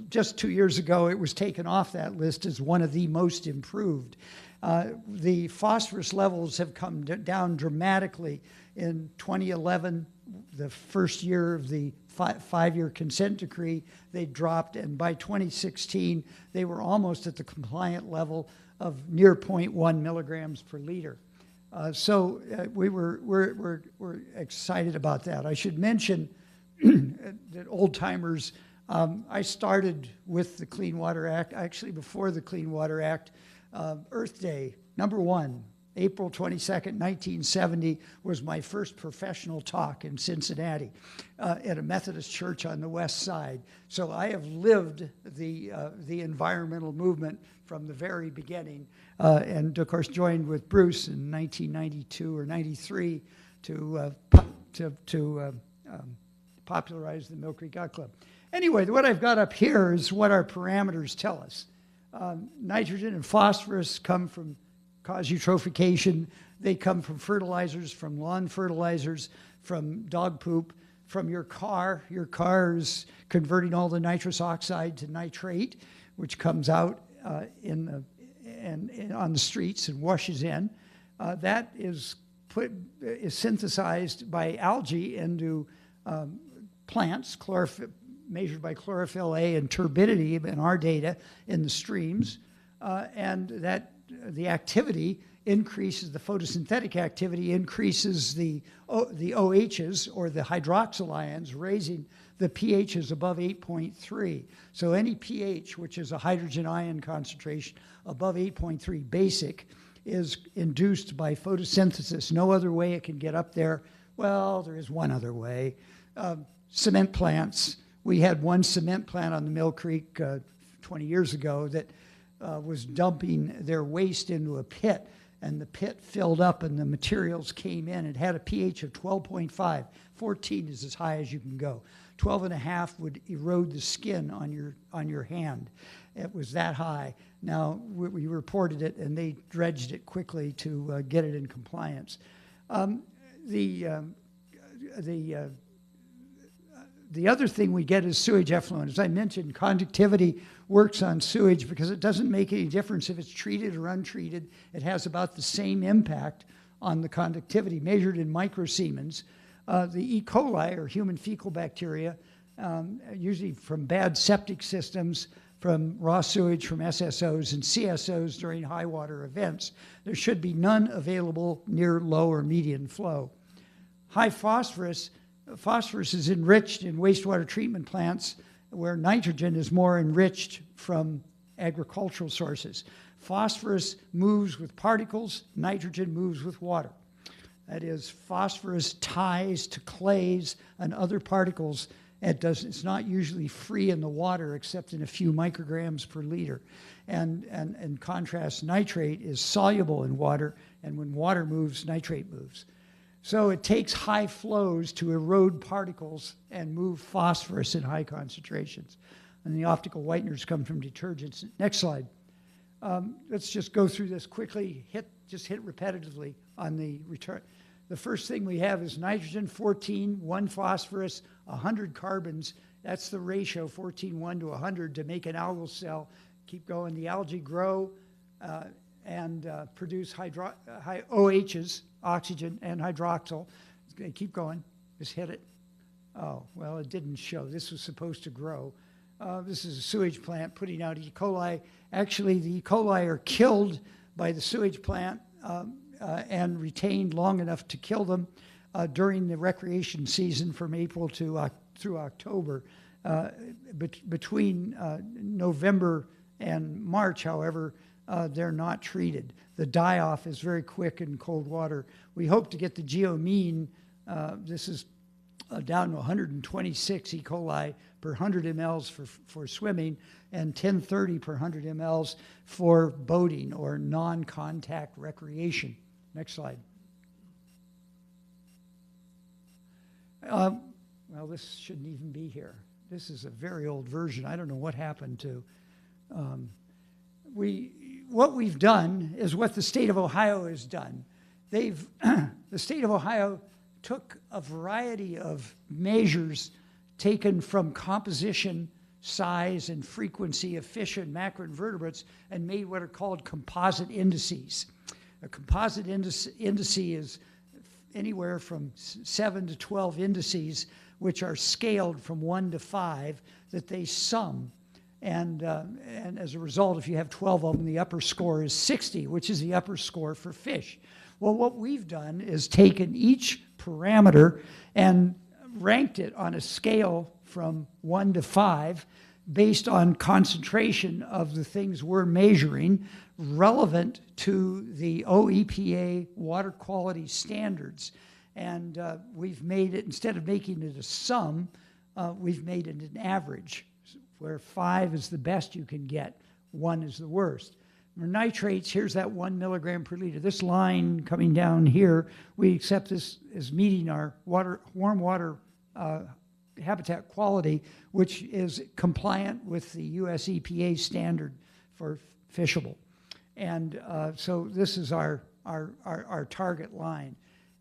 just 2 years ago, it was taken off that list as one of the most improved. The phosphorus levels have come down dramatically. In 2011, the first year of the five-year consent decree, they dropped, and by 2016, they were almost at the compliant level of near 0.1 milligrams per liter. So we're excited about that. I should mention that old-timers, I started with the Clean Water Act, actually before the Clean Water Act. Earth Day, #1, April 22nd, 1970, was my first professional talk in Cincinnati at a Methodist church on the west side. So I have lived the environmental movement from the very beginning, and of course joined with Bruce in 1992 or 93 to popularize the Mill Creek Yacht Club. Anyway, what I've got up here is what our parameters tell us. Nitrogen and phosphorus come from cause eutrophication. They come from fertilizers, from lawn fertilizers, from dog poop, from your car. Your car is converting all the nitrous oxide to nitrate, which comes out on the streets and washes in. That is synthesized by algae into plants, measured by chlorophyll A and turbidity in our data in the streams, and that the activity increases, the photosynthetic activity increases the OHs, or the hydroxyl ions, raising the pHs above 8.3. So any pH, which is a hydrogen ion concentration above 8.3 basic, is induced by photosynthesis. No other way it can get up there. Well, there is one other way. Cement plants. We had one cement plant on the Mill Creek 20 years ago that was dumping their waste into a pit, and the pit filled up and the materials came in. It had a pH of 12.5. 14 is as high as you can go. 12.5 would erode the skin on your hand. It was that high. Now, we reported it, and they dredged it quickly to get it in compliance. The other thing we get is sewage effluent. As I mentioned, conductivity works on sewage because it doesn't make any difference if it's treated or untreated. It has about the same impact on the conductivity, measured in microsiemens. The E. coli, or human fecal bacteria, usually from bad septic systems, from raw sewage from SSOs and CSOs during high water events. There should be none available near low or median flow. High phosphorus. Phosphorus is enriched in wastewater treatment plants where nitrogen is more enriched from agricultural sources. Phosphorus moves with particles, nitrogen moves with water. That is, phosphorus ties to clays and other particles. It's not usually free in the water except in a few micrograms per liter. And in contrast, nitrate is soluble in water, and when water moves, nitrate moves. So it takes high flows to erode particles and move phosphorus in high concentrations. And the optical whiteners come from detergents. Next slide. Let's just go through this quickly, just hit repetitively on the return. The first thing we have is nitrogen 14, 1 phosphorus, 100 carbons. That's the ratio, 14:1 to 100, to make an algal cell. Keep going. The algae grow and produce high OHs, oxygen, and hydroxyl. Okay, keep going. Just hit it. Oh, well, it didn't show. This was supposed to grow. This is a sewage plant putting out E. coli. Actually, the E. coli are killed by the sewage plant and retained long enough to kill them during the recreation season from April to through October. Between November and March, however, they're not treated. The die-off is very quick in cold water. We hope to get the geomean, this is down to 126 E. coli per 100 mLs for swimming, and 1030 per 100 mLs for boating or non-contact recreation. Next slide. Well, this shouldn't even be here. This is a very old version. I don't know what happened to. What we've done is what the state of Ohio has done. The state of Ohio took a variety of measures taken from composition, size, and frequency of fish and macroinvertebrates and made what are called composite indices. A composite index is anywhere from 7 to 12 indices, which are scaled from 1 to 5, that they sum. And as a result, if you have 12 of them, the upper score is 60, which is the upper score for fish. Well, what we've done is taken each parameter and ranked it on a scale from 1 to 5 based on concentration of the things we're measuring relevant to the OEPA water quality standards. And we've made it, instead of making it a sum, we've made it an average, where 5 is the best you can get, 1 is the worst. For nitrates, here's that 1 milligram per liter. This line coming down here, we accept this as meeting our warm water habitat quality, which is compliant with the US EPA standard for fishable. And so this is our target line.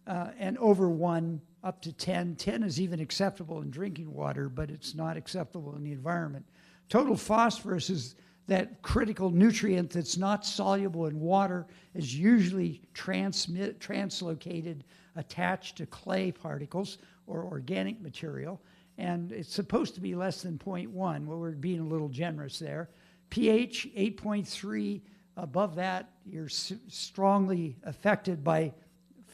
And over 1 up to 10. 10 is even acceptable in drinking water, but it's not acceptable in the environment. Total phosphorus is that critical nutrient that's not soluble in water, is usually translocated, attached to clay particles or organic material, and it's supposed to be less than 0.1. Well, we're being a little generous there. pH 8.3, above that, you're strongly affected by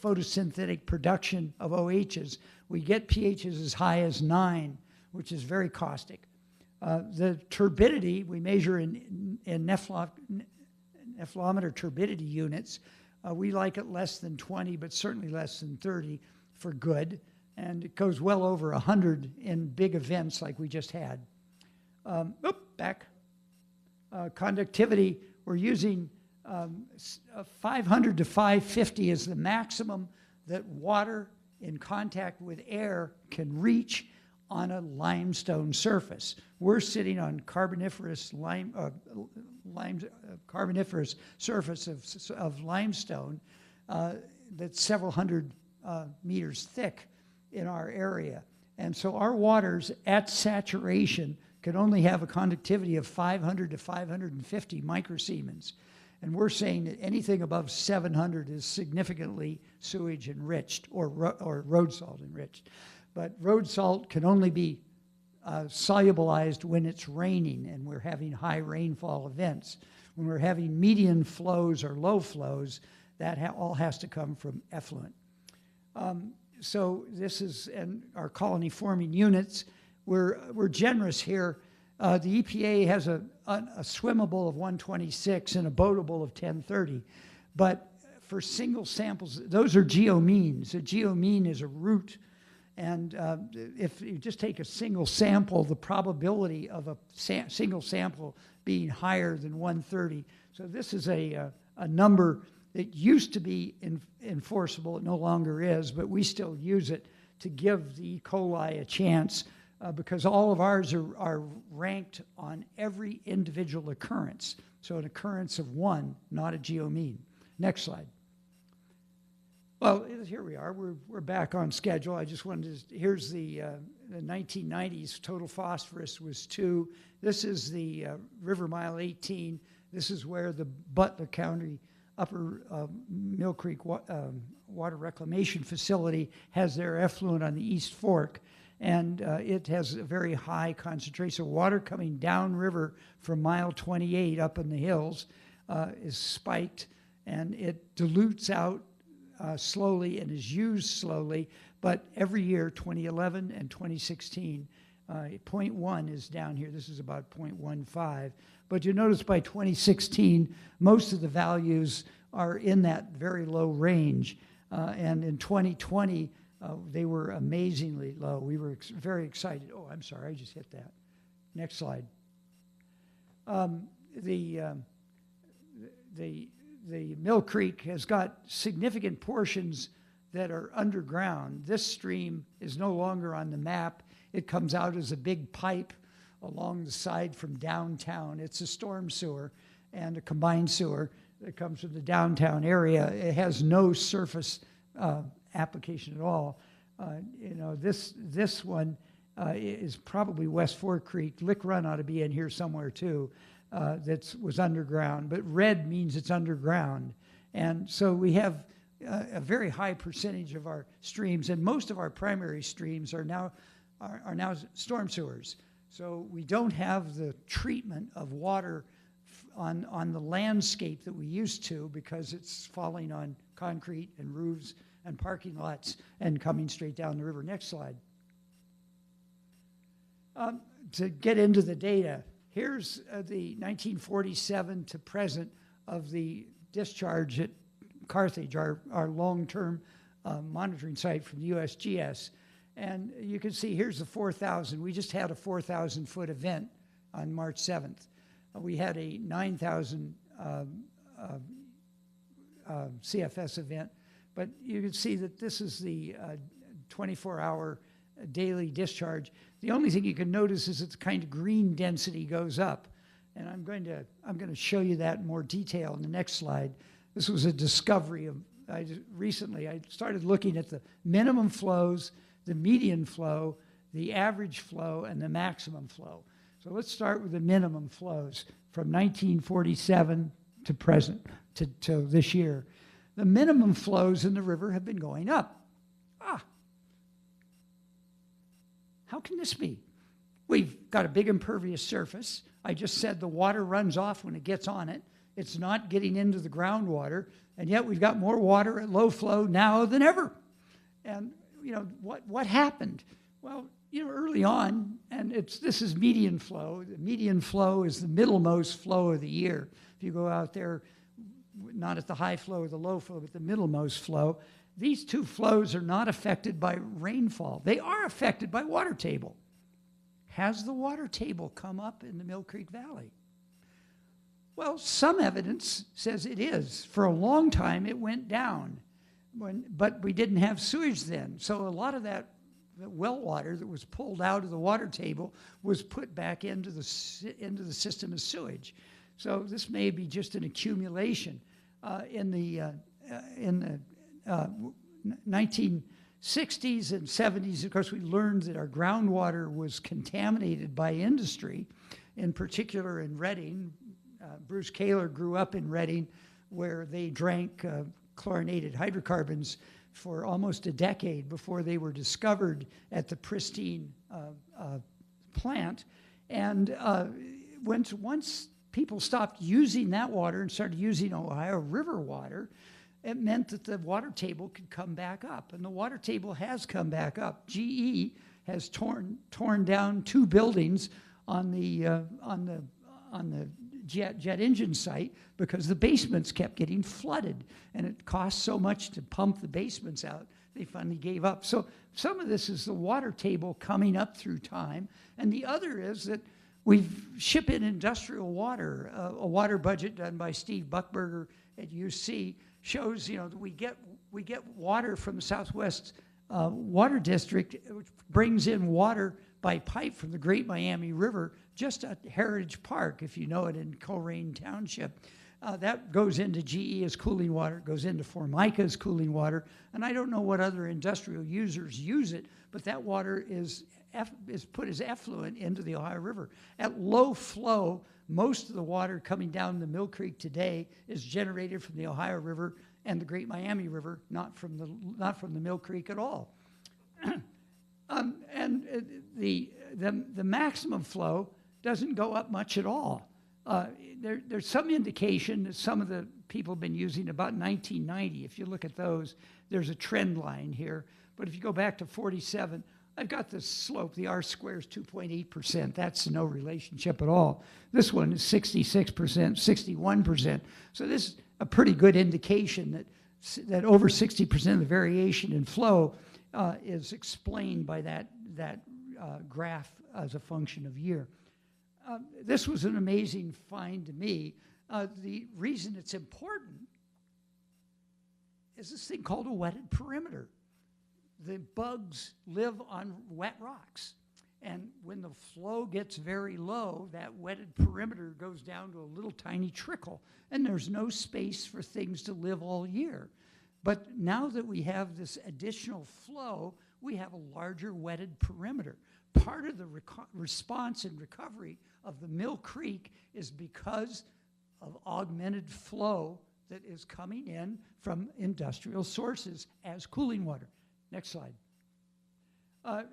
photosynthetic production of OHs. We get pHs as high as 9, which is very caustic. The turbidity, we measure in nephelometer turbidity units. We like it less than 20, but certainly less than 30 for good. And it goes well over 100 in big events like we just had. Back. Conductivity, we're using 500 to 550 is the maximum that water in contact with air can reach on a limestone surface. We're sitting on carboniferous carboniferous surface of limestone that's several hundred meters thick in our area. And so our waters at saturation can only have a conductivity of 500 to 550 microsiemens. And we're saying that anything above 700 is significantly sewage enriched or road salt enriched. But road salt can only be solubilized when it's raining and we're having high rainfall events. When we're having median flows or low flows, that all has to come from effluent. So this is, and our colony forming units, we're generous here. The EPA has a swimmable of 126 and a boatable of 1030. But for single samples, those are geomeans. A geomean is a root. And if you just take a single sample, the probability of a single sample being higher than 130. So this is a number that used to be enforceable. It no longer is, but we still use it to give the E. coli a chance because all of ours are ranked on every individual occurrence. So an occurrence of one, not a geomean. Next slide. Well, here we are. We're back on schedule. I just wanted to, here's the 1990s total phosphorus was 2. This is the River Mile 18. This is where the Butler County Upper Mill Creek Water Reclamation Facility has their effluent on the East Fork. And it has a very high concentration of water coming downriver from mile 28 up in the hills is spiked, and it dilutes out slowly and is used slowly, but every year, 2011 and 2016, 0.1 is down here. This is about 0.15. But you notice by 2016, most of the values are in that very low range. And in 2020, they were amazingly low. We were very excited. Oh, I'm sorry, I just hit that. Next slide. The Mill Creek has got significant portions that are underground. This stream is no longer on the map. It comes out as a big pipe along the side from downtown. It's a storm sewer and a combined sewer that comes from the downtown area. It has no surface application at all. You know, this one is probably West Fork Creek. Lick Run ought to be in here somewhere too. That was underground, but red means it's underground. And so we have a very high percentage of our streams, and most of our primary streams are now storm sewers. So we don't have the treatment of water on the landscape that we used to because it's falling on concrete and roofs and parking lots and coming straight down the river. Next slide. To get into the data, here's the 1947 to present of the discharge at Carthage, our long-term monitoring site from the USGS. And you can see here's the 4,000. We just had a 4,000-foot event on March 7th. We had a 9,000 CFS event. But you can see that this is the 24-hour daily discharge. The only thing you can notice is that the kind of green density goes up. And I'm going to show you that in more detail in the next slide. This was a discovery of recently. I started looking at the minimum flows, the median flow, the average flow, and the maximum flow. So let's start with the minimum flows from 1947 to present, to this year. The minimum flows in the river have been going up. How can this be? We've got a big impervious surface. I just said the water runs off when it gets on it. It's not getting into the groundwater, and yet we've got more water at low flow now than ever. And you know what happened? Well, you know, early on, and this is median flow. The median flow is the middlemost flow of the year. If you go out there, not at the high flow or the low flow, but the middlemost flow, these two flows are not affected by rainfall. They are affected by water table. Has the water table come up in the Mill Creek Valley? Well, some evidence says it is. For a long time, it went down, but we didn't have sewage then. So a lot of that well water that was pulled out of the water table was put back into the system as sewage. So this may be just an accumulation. In the 1960s 60s and 70s, of course, we learned that our groundwater was contaminated by industry, in particular in Reading. Bruce Kaler grew up in Reading, where they drank chlorinated hydrocarbons for almost a decade before they were discovered at the pristine plant. And once people stopped using that water and started using Ohio River water, it meant that the water table could come back up. And the water table has come back up. GE has torn down 2 buildings on the jet engine site because the basements kept getting flooded, and it cost so much to pump the basements out, they finally gave up. So some of this is the water table coming up through time, and the other is that we ship in industrial water. A water budget done by Steve Buckberger at UC shows, that we get water from the Southwest Water District, which brings in water by pipe from the Great Miami River just at Heritage Park, if you know it, in Coleraine Township. That goes into GE as cooling water, goes into Formica as cooling water, and I don't know what other industrial users use it, but that water is put as effluent into the Ohio River. At low flow, most of the water coming down the Mill Creek today is generated from the Ohio River and the Great Miami River, not from the Mill Creek at all. The maximum flow doesn't go up much at all. There's some indication that some of the people have been using about 1990. If you look at those, there's a trend line here. But if you go back to 47, I've got this slope. The R square is 2.8%. That's no relationship at all. This one is 66%, 61%. So this is a pretty good indication that over 60% of the variation in flow is explained by that graph as a function of year. This was an amazing find to me. The reason it's important is this thing called a wetted perimeter. The bugs live on wet rocks. And when the flow gets very low, that wetted perimeter goes down to a little tiny trickle. And there's no space for things to live all year. But now that we have this additional flow, we have a larger wetted perimeter. Part of the response and recovery of the Mill Creek is because of augmented flow that is coming in from industrial sources as cooling water. Next slide.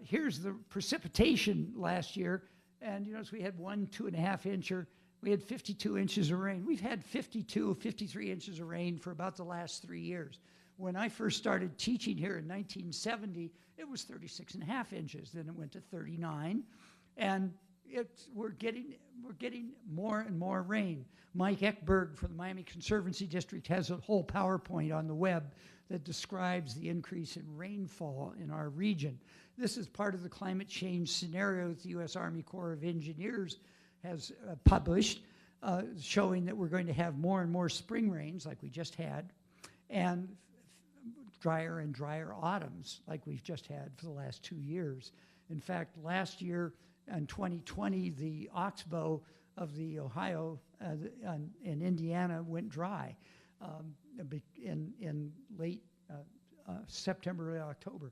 Here's the precipitation last year, and you notice we had 1 2.5 incher. We had 52 inches of rain. We've had 52, 53 inches of rain for about the last 3 years. When I first started teaching here in 1970, it was 36.5 inches. Then it went to 39, and we're getting more and more rain. Mike Eckberg from the Miami Conservancy District has a whole PowerPoint on the web that describes the increase in rainfall in our region. This is part of the climate change scenario that the U.S. Army Corps of Engineers has published, showing that we're going to have more and more spring rains like we just had, and drier and drier autumns like we've just had for the last 2 years. In fact, last year in 2020, the oxbow of the Ohio and Indiana went dry in late September or October.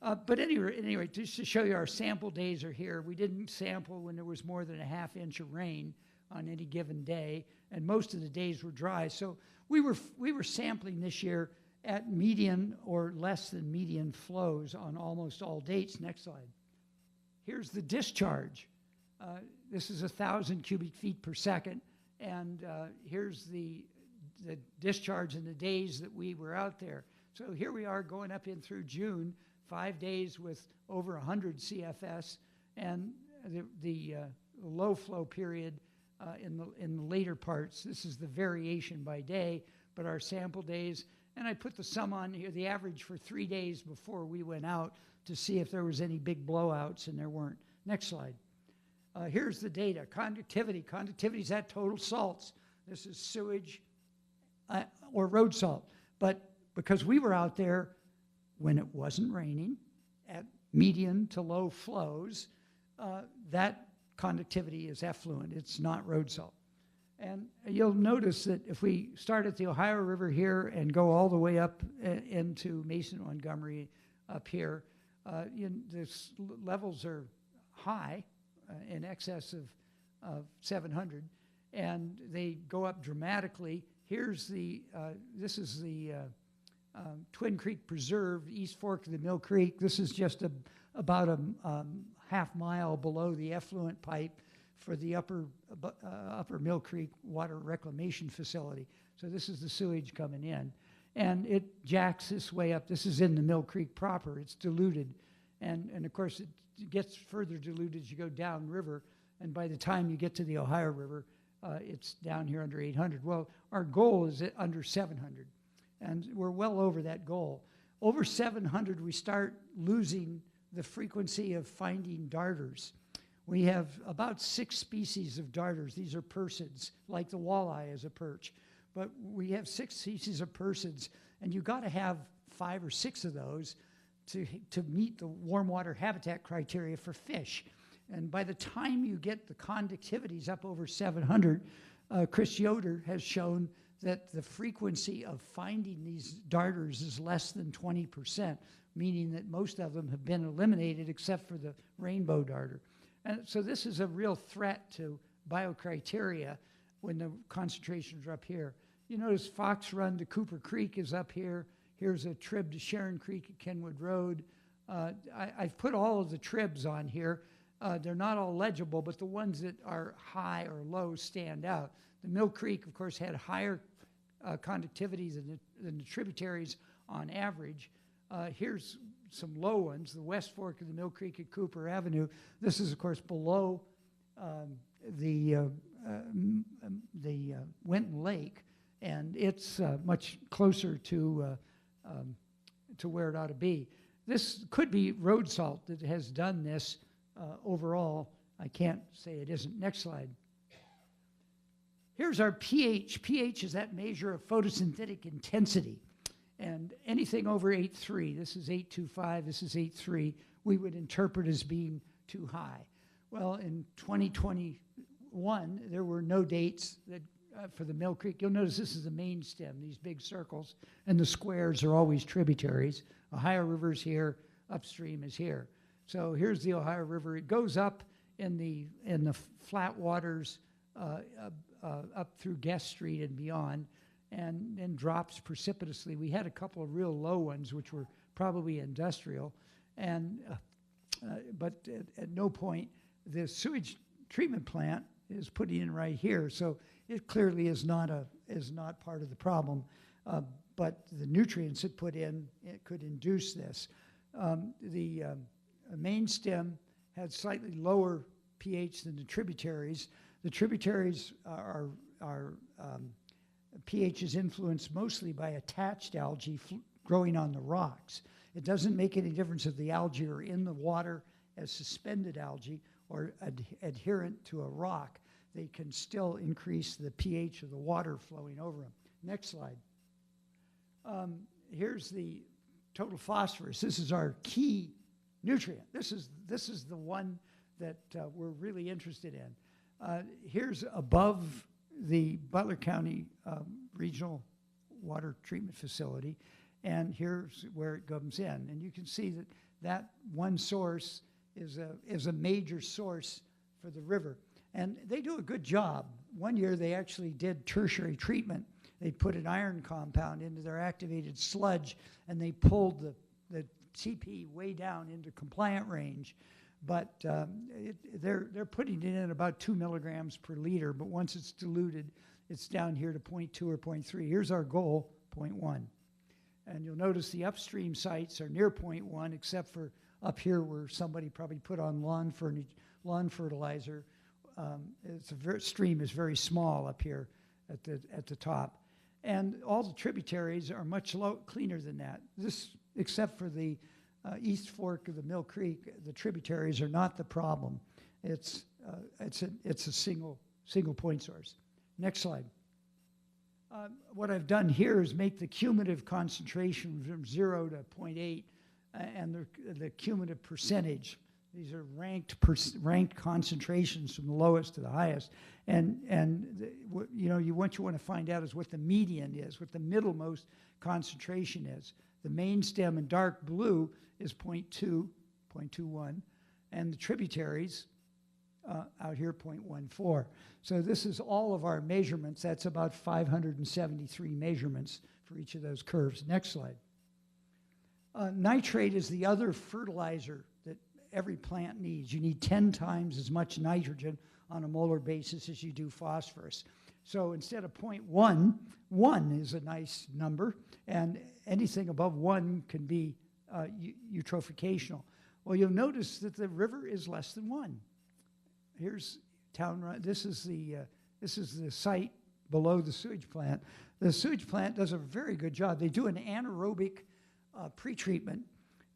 But anyway, just to show you, our sample days are here. We didn't sample when there was more than a ½ inch of rain on any given day, and most of the days were dry. So we were sampling this year at median or less than median flows on almost all dates. Next slide. Here's the discharge. This is 1,000 cubic feet per second, and here's the discharge in the days that we were out there. So here we are going up in through June, 5 days with over 100 CFS, and the low flow period in the later parts. This is the variation by day, but our sample days, and I put the sum on here, the average for 3 days before we went out to see if there was any big blowouts, and there weren't. Next slide. Here's the data. Conductivity. Conductivity is at total salts. This is sewage or road salt. But because we were out there when it wasn't raining, at medium to low flows, that conductivity is effluent. It's not road salt. And you'll notice that if we start at the Ohio River here and go all the way up into Mason, Montgomery, up here. Levels are high, in excess of 700, and they go up dramatically. Here's this is the Twin Creek Preserve, East Fork of the Mill Creek. This is just about a half mile below the effluent pipe for the upper Mill Creek Water Reclamation Facility. So this is the sewage coming in. And it jacks this way up. This is in the Mill Creek proper. It's diluted. And of course, it gets further diluted as you go downriver. And by the time you get to the Ohio River, it's down here under 800. Well, our goal is at under 700. And we're well over that goal. Over 700, we start losing the frequency of finding darters. We have about 6 species of darters. These are persons, like the walleye is a perch. But we have 6 species of persons, and you've got to have 5 or 6 of those to meet the warm water habitat criteria for fish. And by the time you get the conductivities up over 700, Chris Yoder has shown that the frequency of finding these darters is less than 20%, meaning that most of them have been eliminated except for the rainbow darter. And so this is a real threat to biocriteria when the concentrations are up here. You notice Fox Run to Cooper Creek is up here. Here's a trib to Sharon Creek at Kenwood Road. I've put all of the tribs on here. They're not all legible, but the ones that are high or low stand out. The Mill Creek, of course, had higher conductivity than the tributaries on average. Here's some low ones, the West Fork of the Mill Creek at Cooper Avenue. This is, of course, below the Winton Lake, and it's much closer to where it ought to be. This could be road salt that has done this overall. I can't say it isn't. Next slide. Here's our pH. pH is that measure of photosynthetic intensity. And anything over 8.3, this is 8.25, this is 8.3, we would interpret as being too high. Well, in 2021, there were no dates that, for the Mill Creek. You'll notice this is the main stem, these big circles, and the squares are always tributaries. Ohio River's here, upstream is here. So here's the Ohio River. It goes up in the flat waters up through Guest Street and beyond, and then drops precipitously. We had a couple of real low ones, which were probably industrial, and but at no point the sewage treatment plant is putting in right here, so it clearly is not part of the problem. But the nutrients it put in, it could induce this. The main stem had slightly lower pH than the tributaries. The tributaries are pH is influenced mostly by attached algae growing on the rocks. It doesn't make any difference if the algae are in the water as suspended algae or adherent to a rock. They can still increase the pH of the water flowing over them. Next slide. Here's the total phosphorus. This is our key nutrient. This is the one that we're really interested in. Here's above the Butler County Regional Water Treatment Facility, and here's where it comes in. And you can see that one source is a major source for the river. And they do a good job. One year they actually did tertiary treatment. They put an iron compound into their activated sludge, and they pulled the CP way down into compliant range. But they're putting it in about 2 milligrams per liter, but once it's diluted, it's down here to 0.2 or 0.3. Here's our goal, 0.1. And you'll notice the upstream sites are near 0.1, except for up here where somebody probably put on lawn fertilizer. Stream is very small up here at the top. And all the tributaries are much cleaner than that. This, except for the East Fork of the Mill Creek, the tributaries are not the problem. It's a single point source. Next slide. What I've done here is make the cumulative concentration from 0 to 0.8 and the cumulative percentage. These are ranked concentrations from the lowest to the highest. What you want to find out is what the median is, what the middlemost concentration is. The main stem in dark blue is 0.2, 0.21, and the tributaries out here 0.14. So this is all of our measurements. That's about 573 measurements for each of those curves. Next slide. Nitrate is the other fertilizer that every plant needs. You need 10 times as much nitrogen on a molar basis as you do phosphorus. So instead of 0.1, 1 is a nice number, and anything above 1 can be eutrophicational. Well, you'll notice that the river is less than 1. Here's town run. This is the site below the sewage plant. The sewage plant does a very good job. They do an anaerobic pretreatment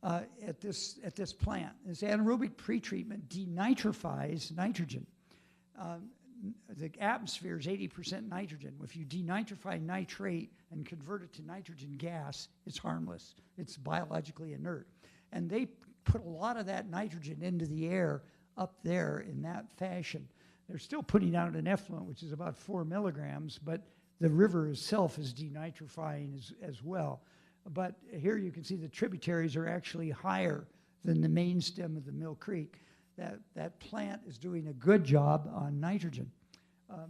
at this plant. This anaerobic pretreatment denitrifies nitrogen. The atmosphere is 80% nitrogen. If you denitrify nitrate and convert it to nitrogen gas, it's harmless. It's biologically inert. And they put a lot of that nitrogen into the air up there in that fashion. They're still putting out an effluent, which is about 4 milligrams, but the river itself is denitrifying as well. But here you can see the tributaries are actually higher than the main stem of the Mill Creek. That plant is doing a good job on nitrogen,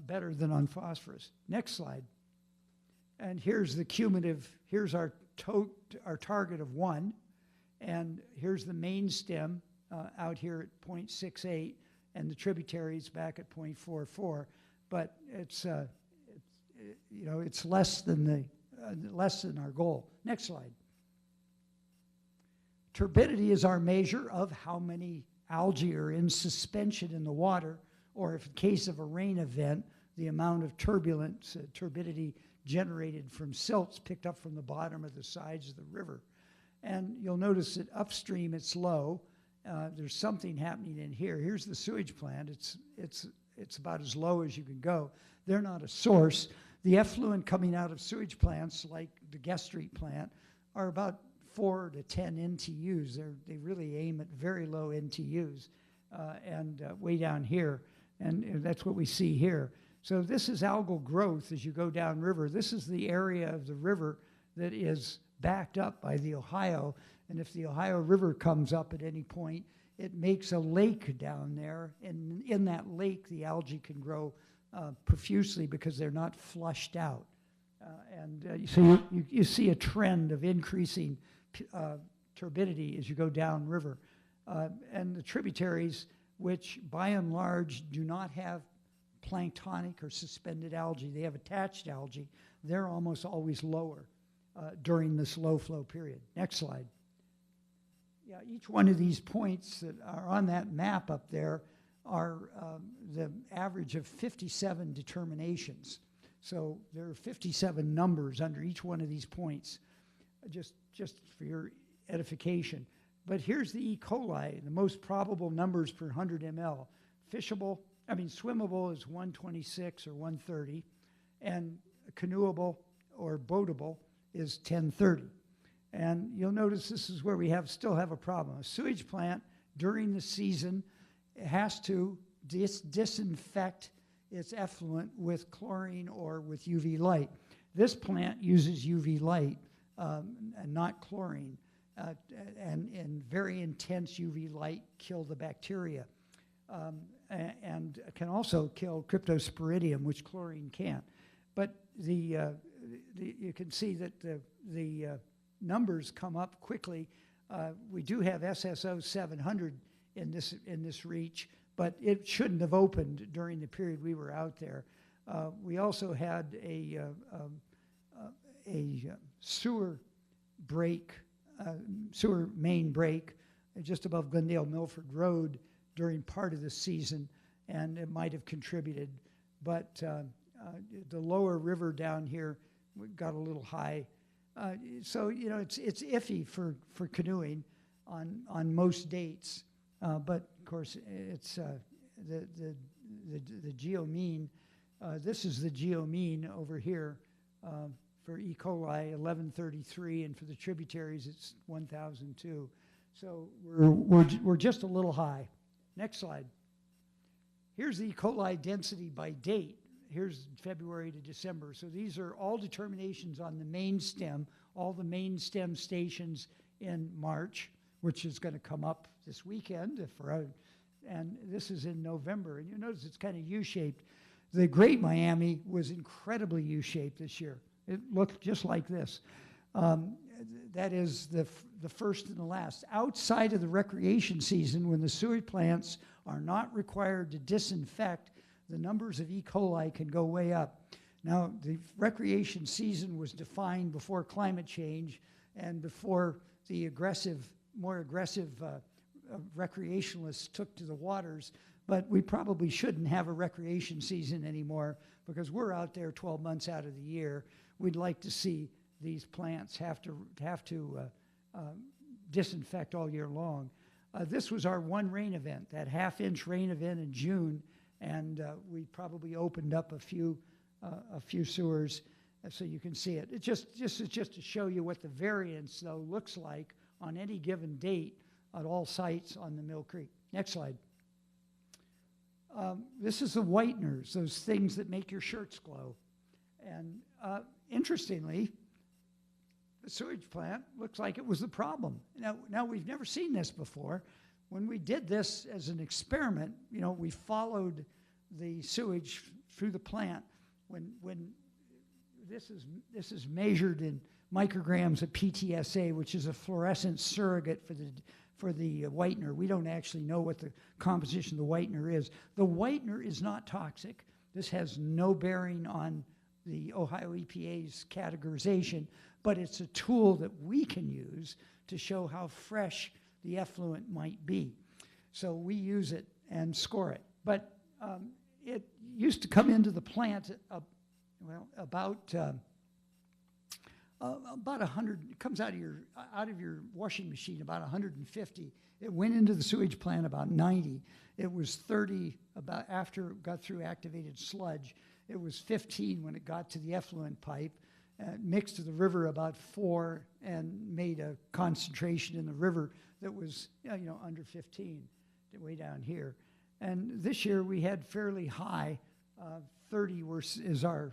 better than on phosphorus. Next slide. And here's the cumulative, here's our target of 1, and here's the main stem out here at 0.68, and the tributaries back at 0.44. But it's less than our goal. Next slide. Turbidity is our measure of how many algae are in suspension in the water, or if in case of a rain event, the amount of turbulence, turbidity generated from silts picked up from the bottom of the sides of the river. And you'll notice that upstream it's low. There's something happening in here. Here's the sewage plant. It's about as low as you can go. They're not a source. The effluent coming out of sewage plants, like the Guest Street plant, are about 4 to 10 NTUs. They really aim at very low NTUs, and way down here, and that's what we see here. So this is algal growth as you go downriver. This is the area of the river that is backed up by the Ohio, and if the Ohio River comes up at any point, it makes a lake down there, and in that lake the algae can grow profusely because they're not flushed out. So you see a trend of increasing turbidity as you go downriver. And the tributaries, which by and large do not have planktonic or suspended algae, they have attached algae, they're almost always lower during this low flow period. Next slide. Yeah, each one of these points that are on that map up there are the average of 57 determinations. So there are 57 numbers under each one of these points, just for your edification. But here's the E. coli, the most probable numbers per 100 ml. Swimmable is 126 or 130, and canoeable or boatable is 1030. And you'll notice this is where we still have a problem. A sewage plant during the season has to disinfect its effluent with chlorine or with UV light. This plant uses UV light and not chlorine, and very intense UV light kill the bacteria, and can also kill cryptosporidium, which chlorine can't. But you can see that the numbers come up quickly. We do have SSO 700 in this reach, but it shouldn't have opened during the period we were out there. We also had a sewer main break just above Glendale Milford Road during part of the season, and it might have contributed. But the lower river down here got a little high. So it's iffy for canoeing on most dates. But of course, it's the geomean. This is the geomean over here for E. coli, 1133, and for the tributaries, it's 1002. So we're just a little high. Next slide. Here's the E. coli density by date. Here's February to December. So these are all determinations on the main stem, all the main stem stations in March, which is going to come up this weekend, and this is in November. And you notice it's kind of U-shaped. The Great Miami was incredibly U-shaped this year. It looked just like this. That is the first and the last. Outside of the recreation season, when the sewage plants are not required to disinfect, the numbers of E. coli can go way up. Now, the recreation season was defined before climate change and before the more aggressive recreationalists took to the waters, but we probably shouldn't have a recreation season anymore because we're out there 12 months out of the year. We'd like to see these plants have to disinfect all year long. This was our one rain event, that half-inch rain event in June, and we probably opened up a few sewers so you can see it. It's just to show you what the variance, though, looks like on any given date at all sites on the Mill Creek. Next slide. This is the whiteners, those things that make your shirts glow. And interestingly, the sewage plant looks like it was the problem. Now we've never seen this before. When we did this as an experiment, we followed the sewage through the plant. When this is measured in micrograms of PTSA, which is a fluorescent surrogate for the whitener. We don't actually know what the composition of the whitener is. The whitener is not toxic. This has no bearing on the Ohio EPA's categorization, but it's a tool that we can use to show how fresh the effluent might be. So we use it and score it. But it used to come into the plant, about 100. It comes out of your washing machine about 150. It went into the sewage plant about 90. It was 30 about after it got through activated sludge. It was 15 when it got to the effluent pipe. Mixed to the river about 4 and made a concentration in the river that was under 15, way down here. And this year we had fairly high. 30 is our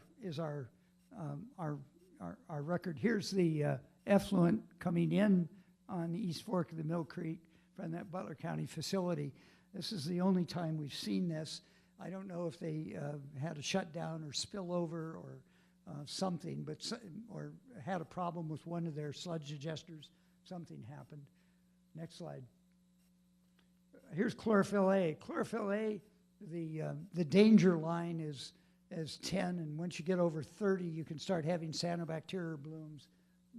record. Here's the effluent coming in on the East Fork of the Mill Creek from that Butler County facility. This is the only time we've seen this. I don't know if they had a shutdown or spillover or something, or had a problem with one of their sludge digesters. Something happened. Next slide. Here's chlorophyll A. Chlorophyll A, the danger line is 10, and once you get over 30, you can start having cyanobacteria blooms.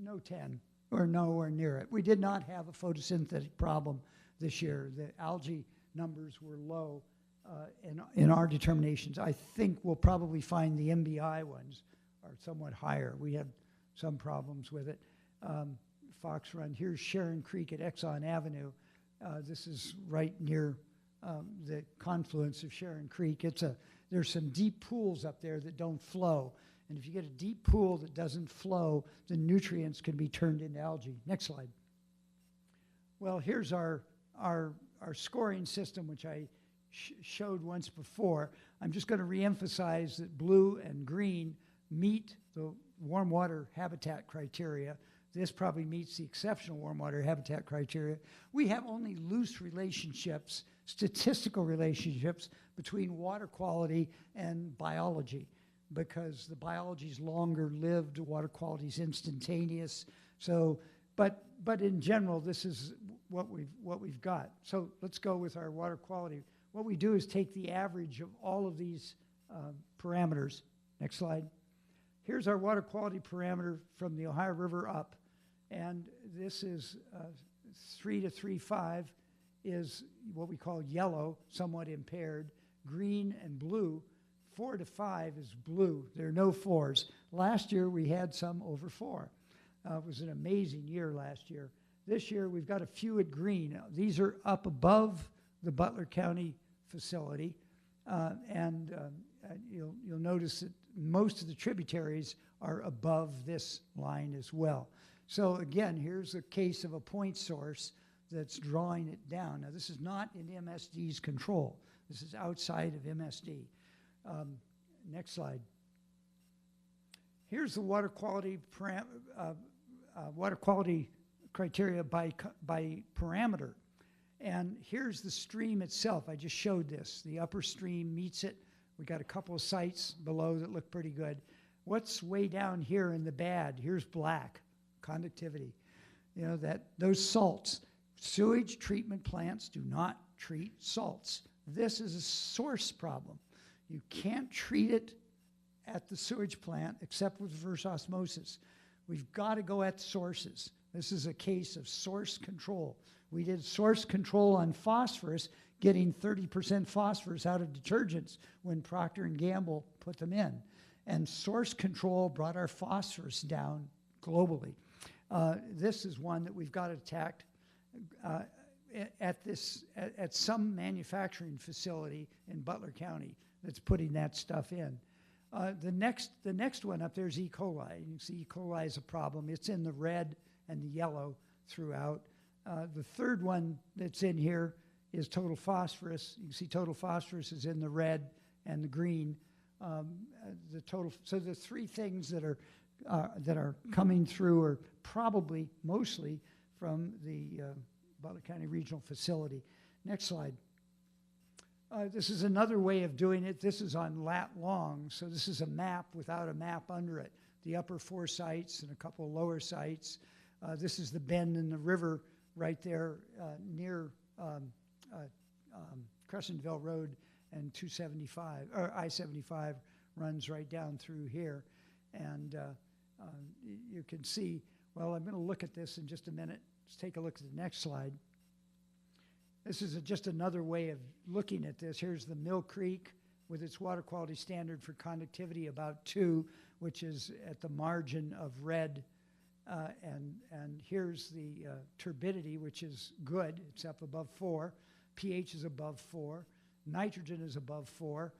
No 10, or nowhere near it. We did not have a photosynthetic problem this year. The algae numbers were low in our determinations. I think we'll probably find the MBI ones are somewhat higher. We had some problems with it. Fox Run. Here's Sharon Creek at Exxon Avenue. This is right near the confluence of Sharon Creek. There's some deep pools up there that don't flow. And if you get a deep pool that doesn't flow, the nutrients can be turned into algae. Next slide. Well, here's our scoring system, which I showed once before. I'm just going to reemphasize that blue and green meet the warm water habitat criteria. This probably meets the exceptional warm water habitat criteria. We have only loose relationships, statistical relationships between water quality and biology, because the biology is longer lived, water quality is instantaneous. So, but in general, this is what we've got. So let's go with our water quality. What we do is take the average of all of these parameters. Next slide. Here's our water quality parameter from the Ohio River up. And this is 3 to 3.5 is what we call yellow, somewhat impaired. Green and blue. 4 to 5 is blue. There are no 4s. Last year we had some over 4. It was an amazing year last year. This year we've got a few at green. These are up above the Butler County facility. You'll notice that most of the tributaries are above this line as well. So again, here's a case of a point source that's drawing it down. Now, this is not in MSD's control. This is outside of MSD. Next slide. Here's the water quality criteria by parameter. And here's the stream itself. I just showed this. The upper stream meets it. We got a couple of sites below that look pretty good. What's way down here in the bad? Here's black, conductivity. You know, those salts. Sewage treatment plants do not treat salts. This is a source problem. You can't treat it at the sewage plant except with reverse osmosis. We've got to go at sources. This is a case of source control. We did source control on phosphorus, getting 30% phosphorus out of detergents when Procter & Gamble put them in. And source control brought our phosphorus down globally. This is one that we've got attacked at some manufacturing facility in Butler County that's putting that stuff in. The next one up there is E. coli. You can see E. coli is a problem. It's in the red and the yellow throughout. The third one that's in here is total phosphorus. You can see total phosphorus is in the red and the green. So the three things that are coming through are probably mostly from the Butler County Regional Facility. Next slide. This is another way of doing it. This is on lat long, so this is a map without a map under it. The upper 4 sites and a couple of lower sites. This is the bend in the river right there near Crescentville Road and 275, or I-75 runs right down through here. And you can see, well, I'm going to look at this in just a minute. Let's take a look at the next slide. This is just another way of looking at this. Here's the Mill Creek with its water quality standard for conductivity about 2, which is at the margin of red. And here's the turbidity, which is good. It's up above 4. pH is above 4. Nitrogen is above 4.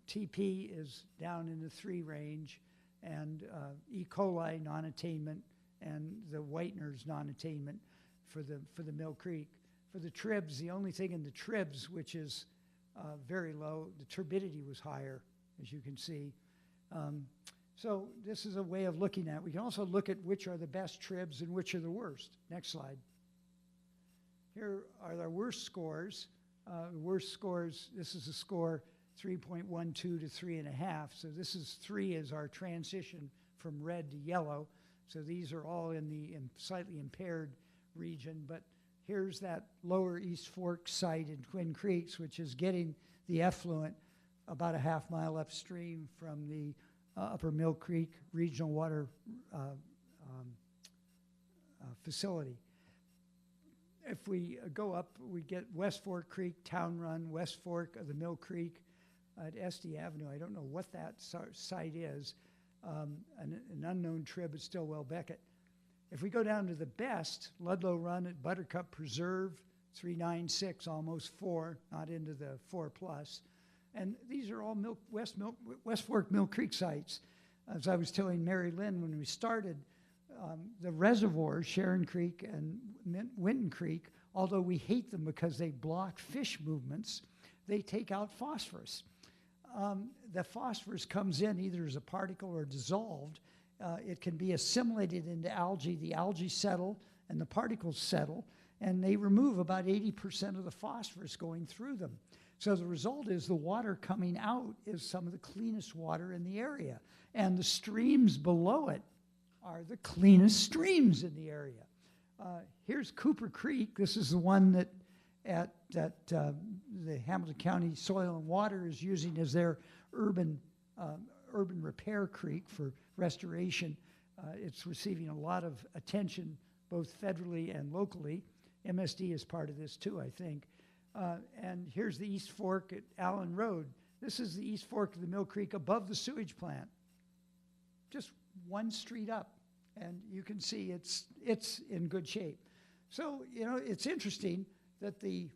TP is down in the 3 range. And E. coli non-attainment and the whiteners non-attainment for the Mill Creek. For the tribs, the only thing in the tribs, which is very low, the turbidity was higher, as you can see. So this is a way of looking at it. We can also look at which are the best tribs and which are the worst. Next slide. Here are our worst scores. The worst scores, this is a score 3.12 to 3.5. So this is 3 is our transition from red to yellow. So these are all in the slightly impaired region. But here's that lower East Fork site in Twin Creeks, which is getting the effluent about a half mile upstream from the Upper Mill Creek Regional Water Facility. If we go up, we get West Fork Creek, Town Run, West Fork of the Mill Creek at Esty Avenue. I don't know what that site is. An unknown trib at Stillwell Beckett. If we go down to the best, Ludlow Run at Buttercup Preserve, 396, almost 4, not into the 4 plus. And these are all West Fork Mill Creek sites. As I was telling Mary Lynn when we started, the reservoirs, Sharon Creek and Winton Creek, although we hate them because they block fish movements, they take out phosphorus. The phosphorus comes in either as a particle or dissolved. It can be assimilated into algae. The algae settle and the particles settle, and they remove about 80% of the phosphorus going through them. So the result is the water coming out is some of the cleanest water in the area. And the streams below it are the cleanest streams in the area. Here's Cooper Creek. This is the one that the Hamilton County Soil and Water is using as their urban repair creek for restoration. It's receiving a lot of attention both federally and locally. MSD is part of this too, I think. And here's the East Fork at Allen Road. This is the East Fork of the Mill Creek above the sewage plant. Just one street up. And you can see it's in good shape. So, you know, it's interesting that the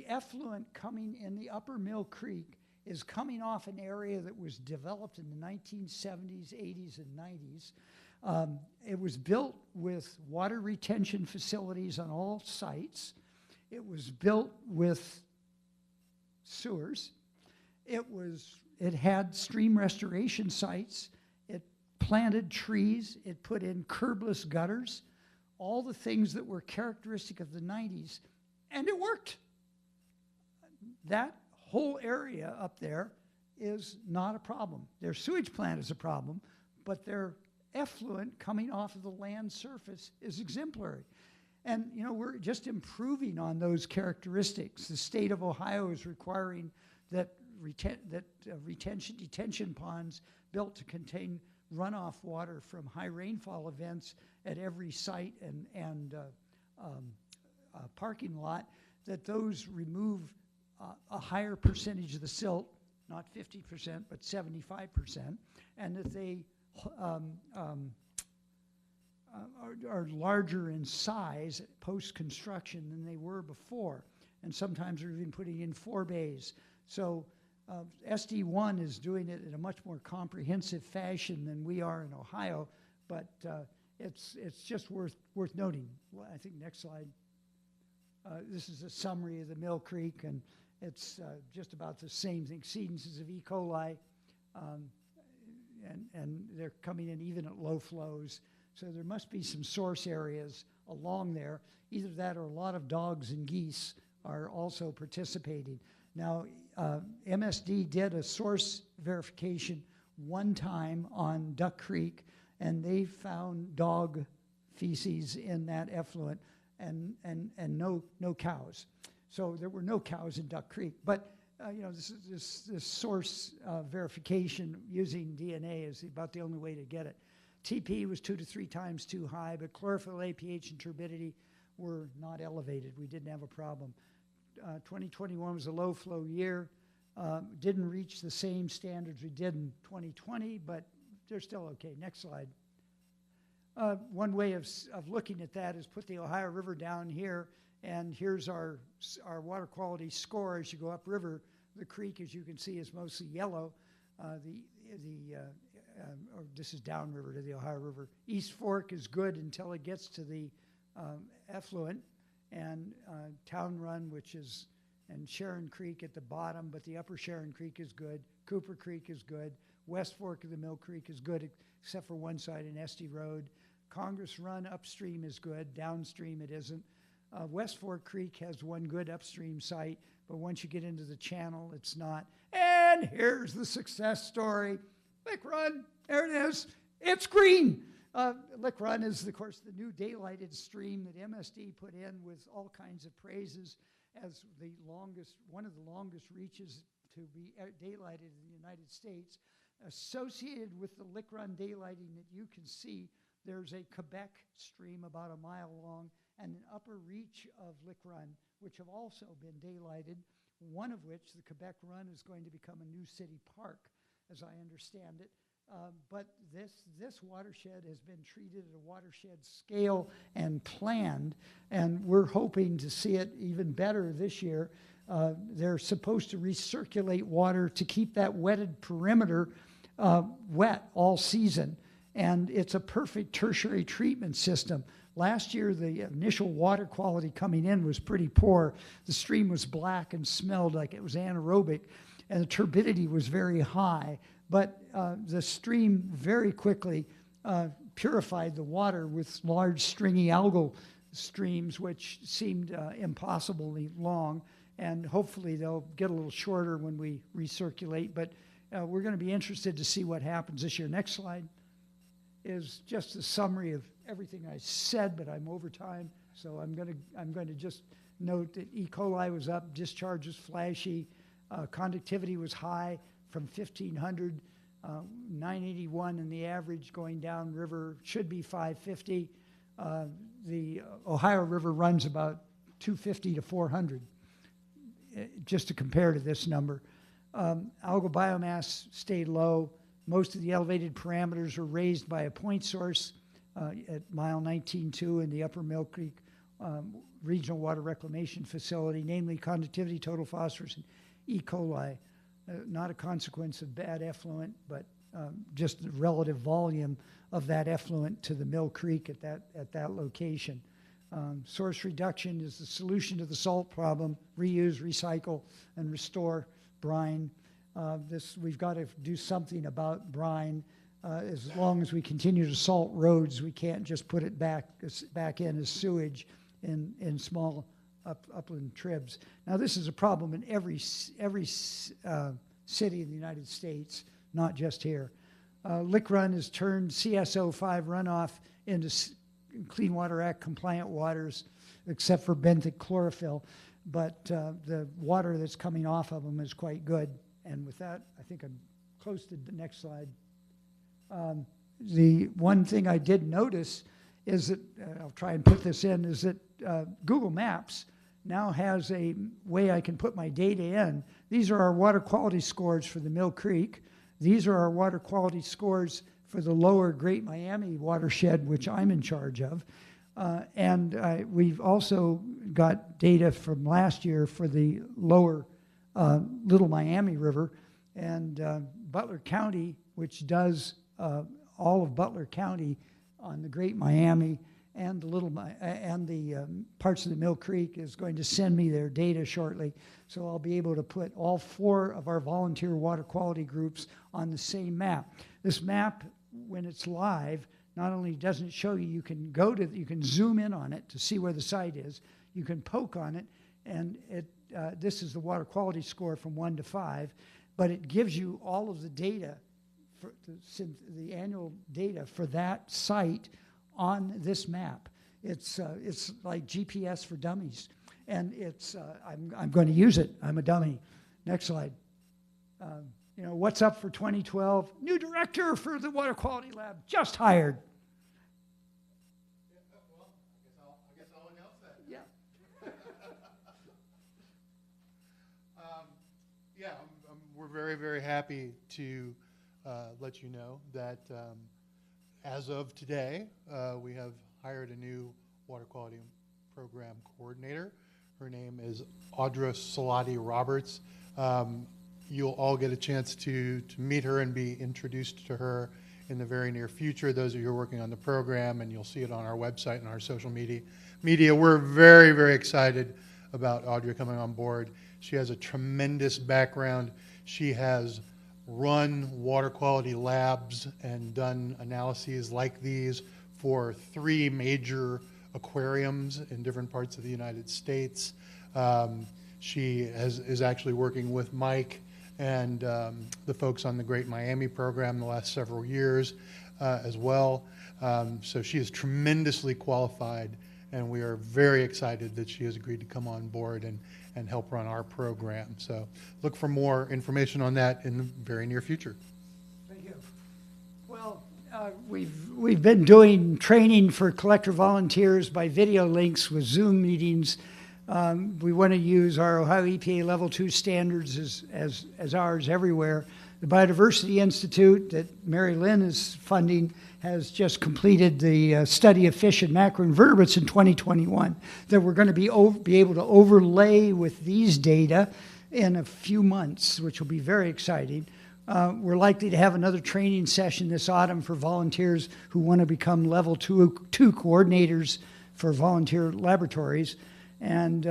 effluent coming in the upper Mill Creek is coming off an area that was developed in the 1970s, 80s, and 90s. It was built with water retention facilities on all sites. It was built with sewers. It had stream restoration sites. It planted trees. It put in curbless gutters. all the things that were characteristic of the 90s, and it worked. That whole area up there is not a problem. Their sewage plant is a problem, but their effluent coming off of the land surface is exemplary. And, you know, we're just improving on those characteristics. The state of Ohio is requiring that detention ponds built to contain runoff water from high rainfall events at every site and parking lot, that those remove a higher percentage of the silt, not 50%, but 75%, and that they are larger in size post-construction than they were before. And sometimes they're even putting in 4 bays. So SD1 is doing it in a much more comprehensive fashion than we are in Ohio, but it's just worth noting. Well, I think next slide. This is a summary of the Mill Creek, and it's just about the same thing, exceedances of E. coli, and they're coming in even at low flows. So there must be some source areas along there. Either that or a lot of dogs and geese are also participating. Now, MSD did a source verification one time on Duck Creek, and they found dog feces in that effluent and no cows. So there were no cows in Duck Creek. But you know, this source verification using DNA is about the only way to get it. TP was 2 to 3 times too high, but chlorophyll, APH, and turbidity were not elevated. We didn't have a problem. 2021 was a low flow year. Didn't reach the same standards we did in 2020, but they're still okay. Next slide. One way of looking at that is put the Ohio River down here, and here's our water quality score as you go upriver. The creek, as you can see, is mostly yellow. This is downriver to the Ohio River. East Fork is good until it gets to the effluent, and Town Run, and Sharon Creek at the bottom, but the upper Sharon Creek is good. Cooper Creek is good. West Fork of the Mill Creek is good, except for one side in Estee Road. Congress Run upstream is good. Downstream it isn't. West Fork Creek has one good upstream site, but once you get into the channel, it's not. And here's the success story. Lick Run, there it is. It's green. Lick Run is, of course, the new daylighted stream that MSD put in with all kinds of praises as one of the longest reaches to be daylighted in the United States. Associated with the Lick Run daylighting that you can see, there's a Quebec stream about a mile long and an upper reach of Lick Run, which have also been daylighted, one of which, the Quebec Run, is going to become a new city park, as I understand it. But this watershed has been treated at a watershed scale and planned, and we're hoping to see it even better this year. They're supposed to recirculate water to keep that wetted perimeter wet all season, and it's a perfect tertiary treatment system. Last year, the initial water quality coming in was pretty poor. The stream was black and smelled like it was anaerobic, and the turbidity was very high. But the stream very quickly purified the water with large stringy algal streams, which seemed impossibly long. And hopefully they'll get a little shorter when we recirculate. But we're going to be interested to see what happens this year. Next slide is just a summary of everything I said, but I'm over time. So I'm going to just note that E. coli was up, discharge was flashy, conductivity was high from 1,500, 981 in the average going down river, should be 550. The Ohio River runs about 250 to 400, just to compare to this number. Algal biomass stayed low. Most of the elevated parameters were raised by a point source at mile 19.2 in the Upper Mill Creek Regional Water Reclamation Facility, namely conductivity, total phosphorus, and E. coli. Not a consequence of bad effluent, but just the relative volume of that effluent to the Mill Creek at that location. Source reduction is the solution to the salt problem. Reuse, recycle, and restore brine. We've got to do something about brine. As long as we continue to salt roads, we can't just put it back in as sewage in small upland tribs. Now, this is a problem in every city in the United States, not just here. Lick Run has turned CSO5 runoff into Clean Water Act compliant waters, except for benthic chlorophyll. But the water that's coming off of them is quite good. And with that, I think I'm close to the next slide. The one thing I did notice is that, I'll try and put this in, is that Google Maps now has a way I can put my data in. These are our water quality scores for the Mill Creek. These are our water quality scores for the lower Great Miami watershed, which I'm in charge of. And we've also got data from last year for the lower Little Miami River. And Butler County, which does all of Butler County on the Great Miami and the parts of the Mill Creek, is going to send me their data shortly. So I'll be able to put all 4 of our volunteer water quality groups on the same map. This map, when it's live, not only doesn't show you, you can zoom in on it to see where the site is. You can poke on it, and this is the water quality score from 1 to 5, but it gives you all of the data, the annual data for that site on this map. It's like GPS for dummies, and I'm going to use it. I'm a dummy. Next slide. What's up for 2012? New director for the water quality lab, just hired. Well, I guess I'll announce that. Yeah. We're very, very happy to let you know that as of today, we have hired a new water quality program coordinator. Her name is Audra Salati Roberts. You'll all get a chance to meet her and be introduced to her in the very near future. Those of you who are working on the program, and you'll see it on our website and our social media. We're very, very excited about Audra coming on board. She has a tremendous background. She has run water quality labs and done analyses like these for 3 major aquariums in different parts of the United States. She is actually working with Mike and the folks on the Great Miami program the last several years as well. So she is tremendously qualified, and we are very excited that she has agreed to come on board and help run our program. So look for more information on that in the very near future. Thank you. Well, we've been doing training for collector volunteers by video links with Zoom meetings. We want to use our Ohio EPA Level 2 standards as ours everywhere. The Biodiversity Institute that Mary Lynn is funding has just completed the study of fish and macroinvertebrates in 2021 that we're going to be able to overlay with these data in a few months, which will be very exciting. We're likely to have another training session this autumn for volunteers who want to become Level 2 coordinators for volunteer laboratories. And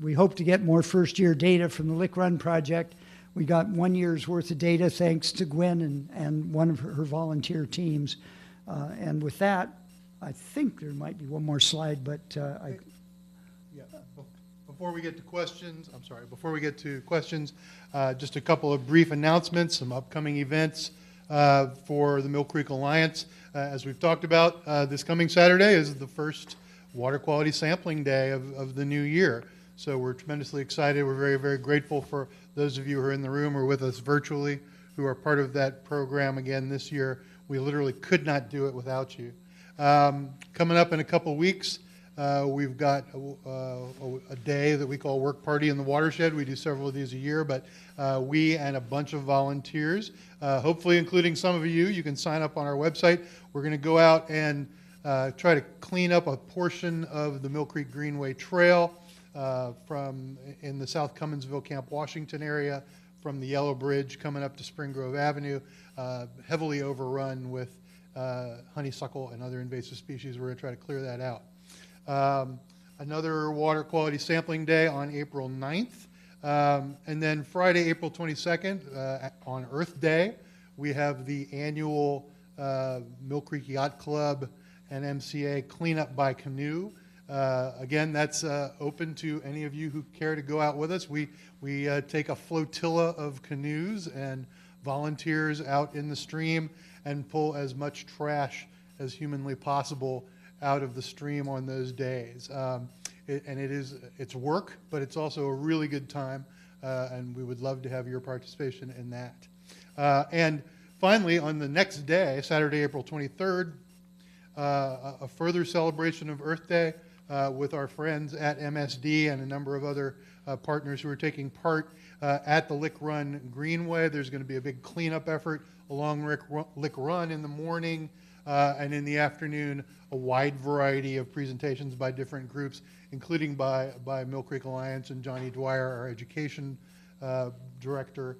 we hope to get more first-year data from the Lick Run project. We got 1 year's worth of data thanks to Gwen and one of her volunteer teams. And with that, I think there might be one more slide, but Before we get to questions, just a couple of brief announcements, some upcoming events for the Mill Creek Alliance. As we've talked about, this coming Saturday is the first water quality sampling day of the new year. So we're tremendously excited. We're very, very grateful for those of you who are in the room or with us virtually who are part of that program again this year. We literally could not do it without you. Coming up in a couple weeks, we've got a day that we call Work Party in the Watershed. We do several of these a year, but we and a bunch of volunteers, hopefully including some of you, you can sign up on our website. We're going to go out and try to clean up a portion of the Mill Creek Greenway Trail from in the South Cumminsville, Camp Washington area, from the Yellow Bridge coming up to Spring Grove Avenue, heavily overrun with honeysuckle and other invasive species. We're going to try to clear that out. Another water quality sampling day on April 9th. And then Friday, April 22nd, on Earth Day, we have the annual Mill Creek Yacht Club and MCA Cleanup by Canoe. Again, that's open to any of you who care to go out with us. We take a flotilla of canoes and volunteers out in the stream and pull as much trash as humanly possible out of the stream on those days. It's work, but it's also a really good time, and we would love to have your participation in that. And finally, on the next day, Saturday, April 23rd, a further celebration of Earth Day with our friends at MSD and a number of other partners who are taking part at the Lick Run Greenway. There's going to be a big cleanup effort along Lick Run in the morning, and in the afternoon, a wide variety of presentations by different groups, including by Mill Creek Alliance and Johnny Dwyer, our education director.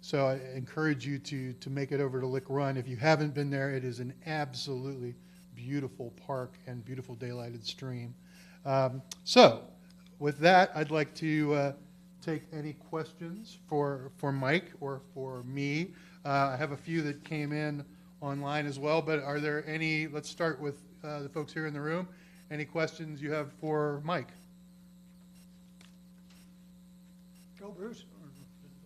So I encourage you to make it over to Lick Run. If you haven't been there, it is an absolutely beautiful park and beautiful daylighted stream. So with that, I'd like to take any questions for Mike or for me. I have a few that came in online as well, but are there any, let's start with the folks here in the room. Any questions you have for Mike? Go, Bruce. Does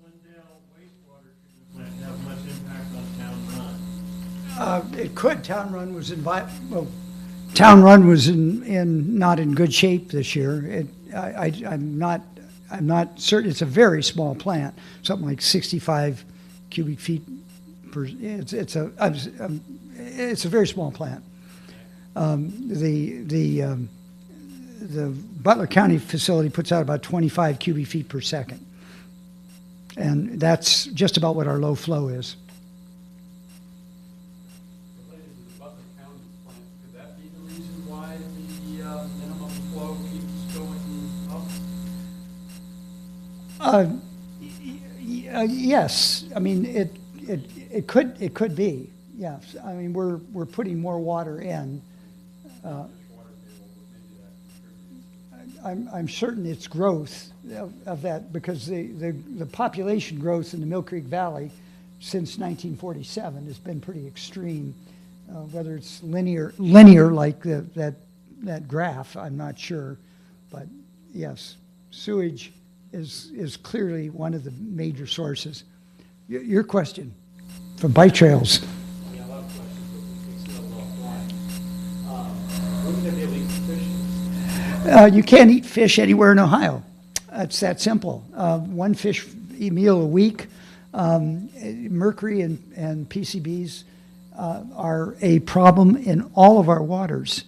Glendale wastewater treatment plant have much impact on Town Run? It could. Town Run was not in good shape this year. I'm not certain. It's a very small plant, something like 65 cubic feet per. It's a very small plant. The Butler County facility puts out about 25 cubic feet per second, and that's just about what our low flow is. Related to the Butler County plant, could that be the reason why the minimum flow keeps going up? Yes, I mean it could be. Yes, I mean we're putting more water in. I'm certain it's growth of that, because the population growth in the Mill Creek Valley since 1947 has been pretty extreme. Whether it's linear like that graph, I'm not sure, but yes, sewage is clearly one of the major sources. Your question from bike trails. Yeah, a lot of questions, but we can still offline. When are they be able to eat fish? You can't eat fish anywhere in Ohio. It's that simple. One fish meal a week. Mercury and PCBs are a problem in all of our waters,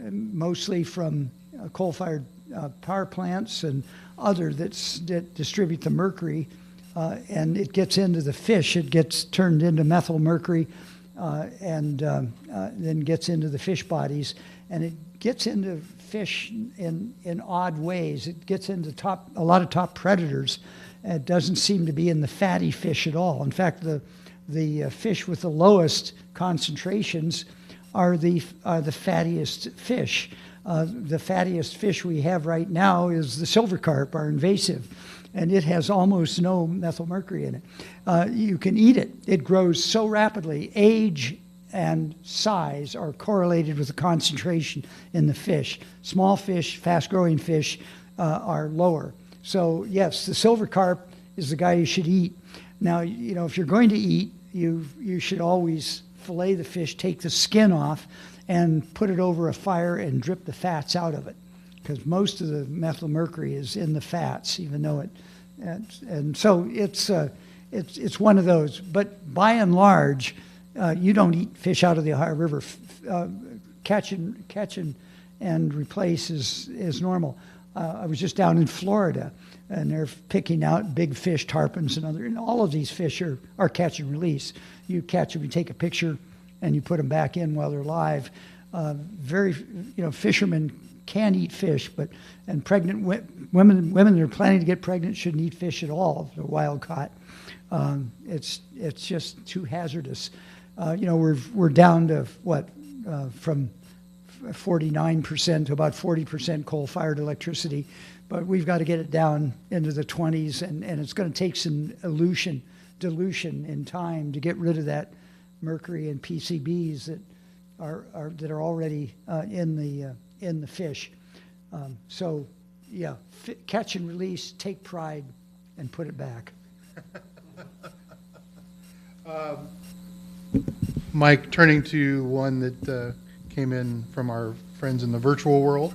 mostly from coal-fired power plants and other that distribute the mercury, and it gets into the fish. It gets turned into methyl mercury, and then gets into the fish bodies, and it gets into fish in odd ways. It gets into a lot of top predators. It doesn't seem to be in the fatty fish at all. In fact, the fish with the lowest concentrations are the fattiest fish. The fattiest fish we have right now is the silver carp, our invasive, and it has almost no methyl mercury in it. You can eat it. It grows so rapidly. Age and size are correlated with the concentration in the fish. Small fish, fast-growing fish are lower. So yes, the silver carp is the guy you should eat. Now, you know, if you're going to eat, you should always fillet the fish, take the skin off, and put it over a fire and drip the fats out of it, because most of the methyl mercury is in the fats, even though and so it's one of those. But by and large, you don't eat fish out of the Ohio River. Catch and replace is normal. I was just down in Florida, and they're picking out big fish, tarpons and all of these fish are catch and release. You catch them, you take a picture, and you put them back in while they're live. Fishermen can eat fish, and pregnant women that are planning to get pregnant shouldn't eat fish at all if they're wild caught. It's just too hazardous. We're down to from 49% to about 40% coal-fired electricity, but we've got to get it down into the 20s, and it's going to take some elution dilution in time to get rid of that mercury and PCBs that are already in the fish. So yeah, catch and release, take pride, and put it back. Mike, turning to one that came in from our friends in the virtual world,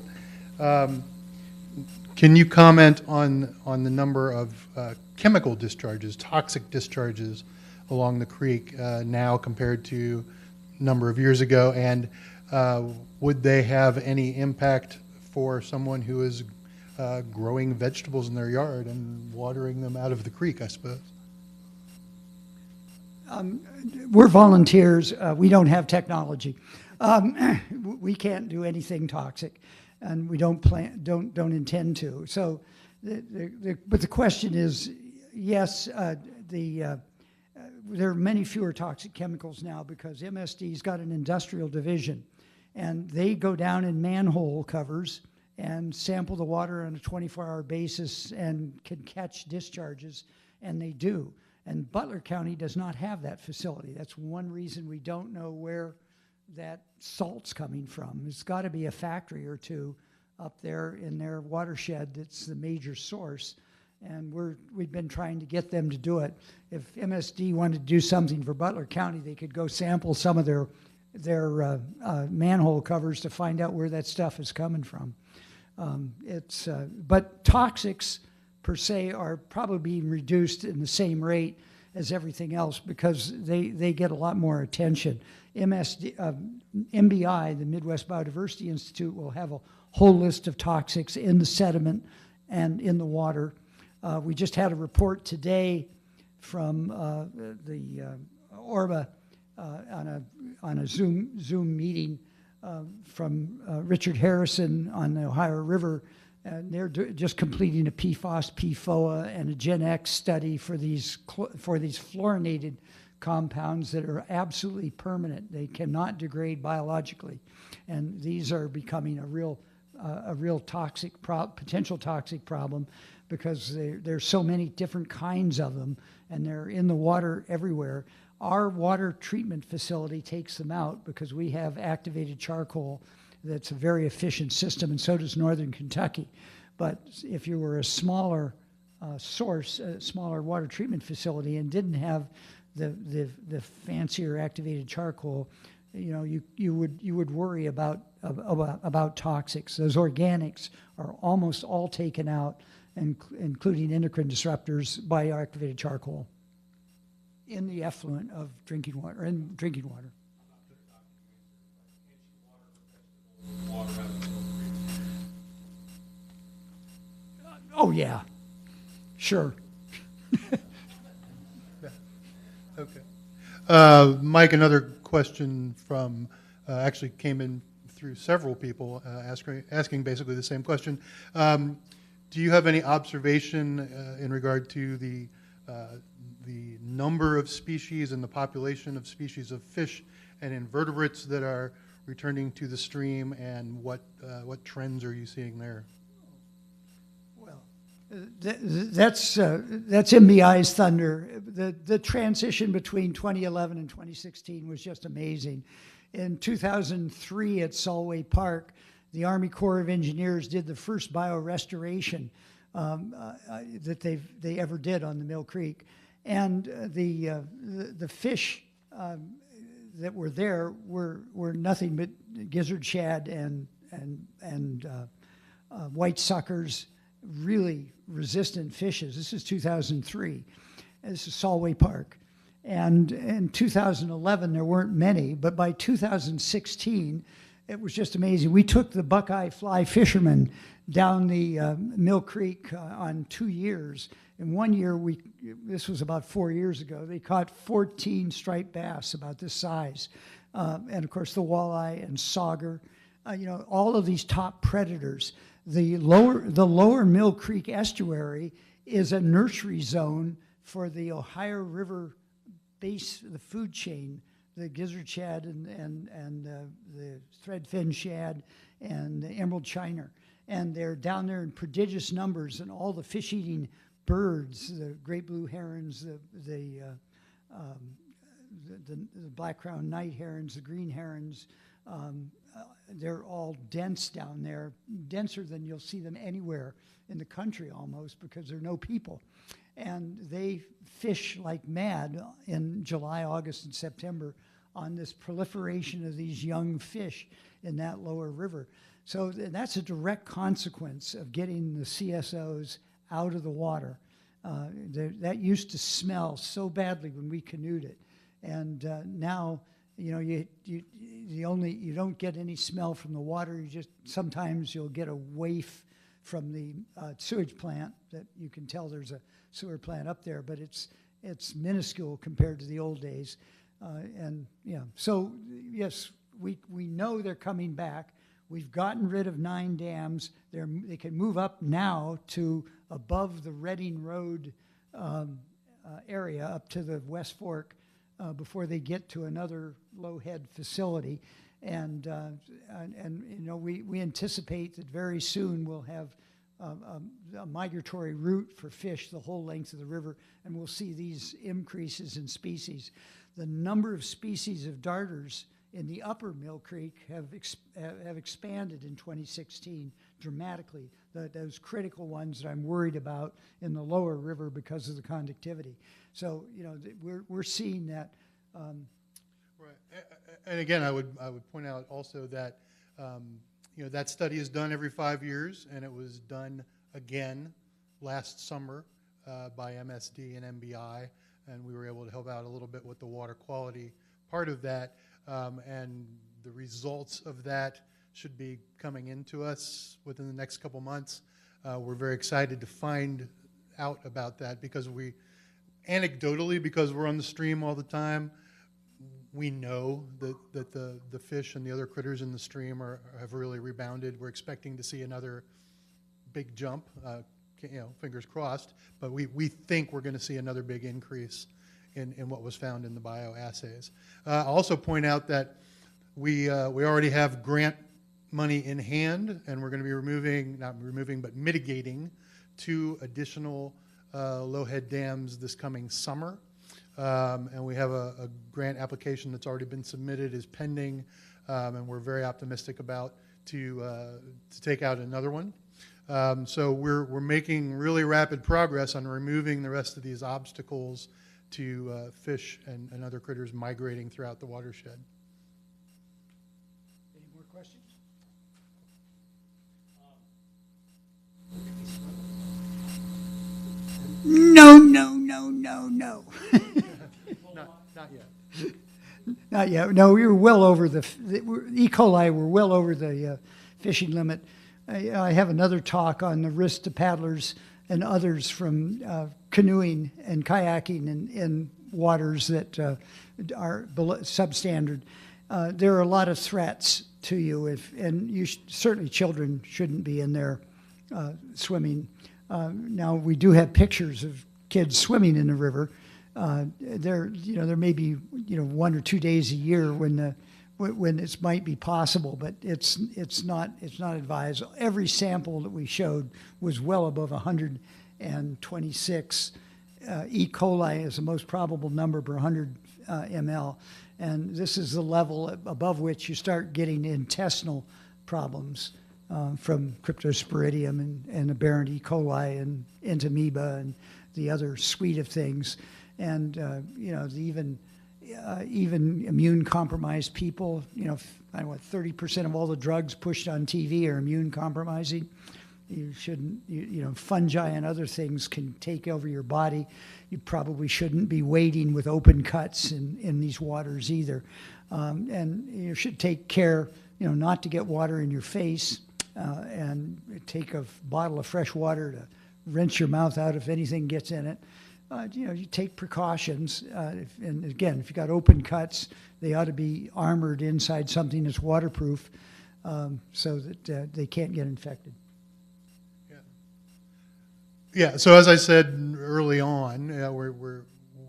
can you comment on the number of chemical discharges, toxic discharges along the creek now compared to a number of years ago, and would they have any impact for someone who is growing vegetables in their yard and watering them out of the creek, I suppose? We're volunteers. We don't have technology. We can't do anything toxic, and we don't intend to. So, but the question is, yes, there are many fewer toxic chemicals now because MSD's got an industrial division, and they go down in manhole covers and sample the water on a 24-hour basis and can catch discharges, and they do. And Butler County does not have that facility. That's one reason we don't know where that salt's coming from. There's got to be a factory or two up there in their watershed that's the major source. And we've been trying to get them to do it. If MSD wanted to do something for Butler County, they could go sample some of their manhole covers to find out where that stuff is coming from. But toxics per se are probably being reduced in the same rate as everything else because they get a lot more attention. MBI, the Midwest Biodiversity Institute, will have a whole list of toxics in the sediment and in the water. We just had a report today from the Orba on a Zoom meeting from Richard Harrison on the Ohio River. And they're just completing a PFOS, PFOA, and a Gen X study for these fluorinated compounds that are absolutely permanent. They cannot degrade biologically, and these are becoming a real toxic potential toxic problem because there's so many different kinds of them, and they're in the water everywhere. Our water treatment facility takes them out because we have activated charcoal. That's a very efficient system, and so does Northern Kentucky. But if you were a smaller source, a smaller water treatment facility, and didn't have the fancier activated charcoal, you would worry about toxics. Those organics are almost all taken out, including endocrine disruptors, by activated charcoal in the effluent of drinking water. Oh yeah, sure. Okay. Mike, another question from, actually came in through several people asking basically the same question. Do you have any observation in regard to the number of species and the population of species of fish and invertebrates that are returning to the stream, and what trends are you seeing there? Well, that's MBI's thunder. The transition between 2011 and 2016 was just amazing. In 2003 at Solway Park, the Army Corps of Engineers did the first biorestoration that they ever did on the Mill Creek, and the fish that were there were nothing but gizzard shad and white suckers, really resistant fishes. This is 2003. This is Solway Park. And in 2011, there weren't many, but by 2016, it was just amazing. We took the buckeye fly fishermen down the Mill Creek on 2 years. In 1 year, this was about 4 years ago, they caught 14 striped bass about this size. And of course, the walleye and sauger, all of these top predators. The lower Mill Creek estuary is a nursery zone for the Ohio River base, the food chain, the gizzard shad and the threadfin shad and the emerald chiner. And they're down there in prodigious numbers, and all the fish-eating birds, the great blue herons, the black-crowned night herons, the green herons, they're all dense down there, denser than you'll see them anywhere in the country almost, because there are no people. And they fish like mad in July, August, and September on this proliferation of these young fish in that lower river. So that's a direct consequence of getting the CSOs out of the water. That used to smell so badly when we canoed it. And now, you know, you don't get any smell from the water. Sometimes you'll get a waft from the sewage plant that you can tell there's a sewer plant up there, but it's minuscule compared to the old days. And yeah, so yes, we know they're coming back. We've gotten rid of 9 dams. They can move up now to above the Reading Road area up to the West Fork before they get to another low head facility. And you know, we anticipate that very soon we'll have a migratory route for fish the whole length of the river, and we'll see these increases in species. The number of species of darters in the upper Mill Creek have expanded in 2016 dramatically. Those critical ones that I'm worried about in the lower river because of the conductivity. So, you know, we're seeing that. Right, and again, I would point out also that you know, that study is done every 5 years, and it was done again last summer by MSD and MBI, and we were able to help out a little bit with the water quality part of that, and the results of that should be coming into us within the next couple months. We're very excited to find out about that because anecdotally, because we're on the stream all the time, we know that the fish and the other critters in the stream have really rebounded. We're expecting to see another big jump, you know, fingers crossed, but we think we're going to see another big increase in what was found in the bioassays. I'll also point out that we already have grant money in hand, and we're going to be mitigating 2 additional low-head dams this coming summer. And we have a grant application that's already been submitted, is pending, and we're very optimistic about to take out another one. So we're making really rapid progress on removing the rest of these obstacles to fish and other critters migrating throughout the watershed. Any more questions? No. Not yet. Not yet. No, we were well over E. coli were well over the fishing limit. I have another talk on the risk to paddlers and others from canoeing and kayaking in waters that are below substandard. There are a lot of threats to you, and certainly children shouldn't be in there swimming. Now we do have pictures of kids swimming in the river. There may be 1 or 2 days a year when it might be possible, but it's not advised. Every sample that we showed was well above 126. E. coli is the most probable number per 100 ml, and this is the level above which you start getting intestinal problems from Cryptosporidium and aberrant E. coli and entamoeba and the other suite of things. And even immune-compromised people, 30% of all the drugs pushed on TV are immune-compromising. You shouldn't, fungi and other things can take over your body. You probably shouldn't be wading with open cuts in these waters either. And you should take care, not to get water in your face, and take a bottle of fresh water to rinse your mouth out if anything gets in it. You take precautions, and again, if you got open cuts, they ought to be armored inside something that's waterproof, so that they can't get infected. Yeah. So as I said early on,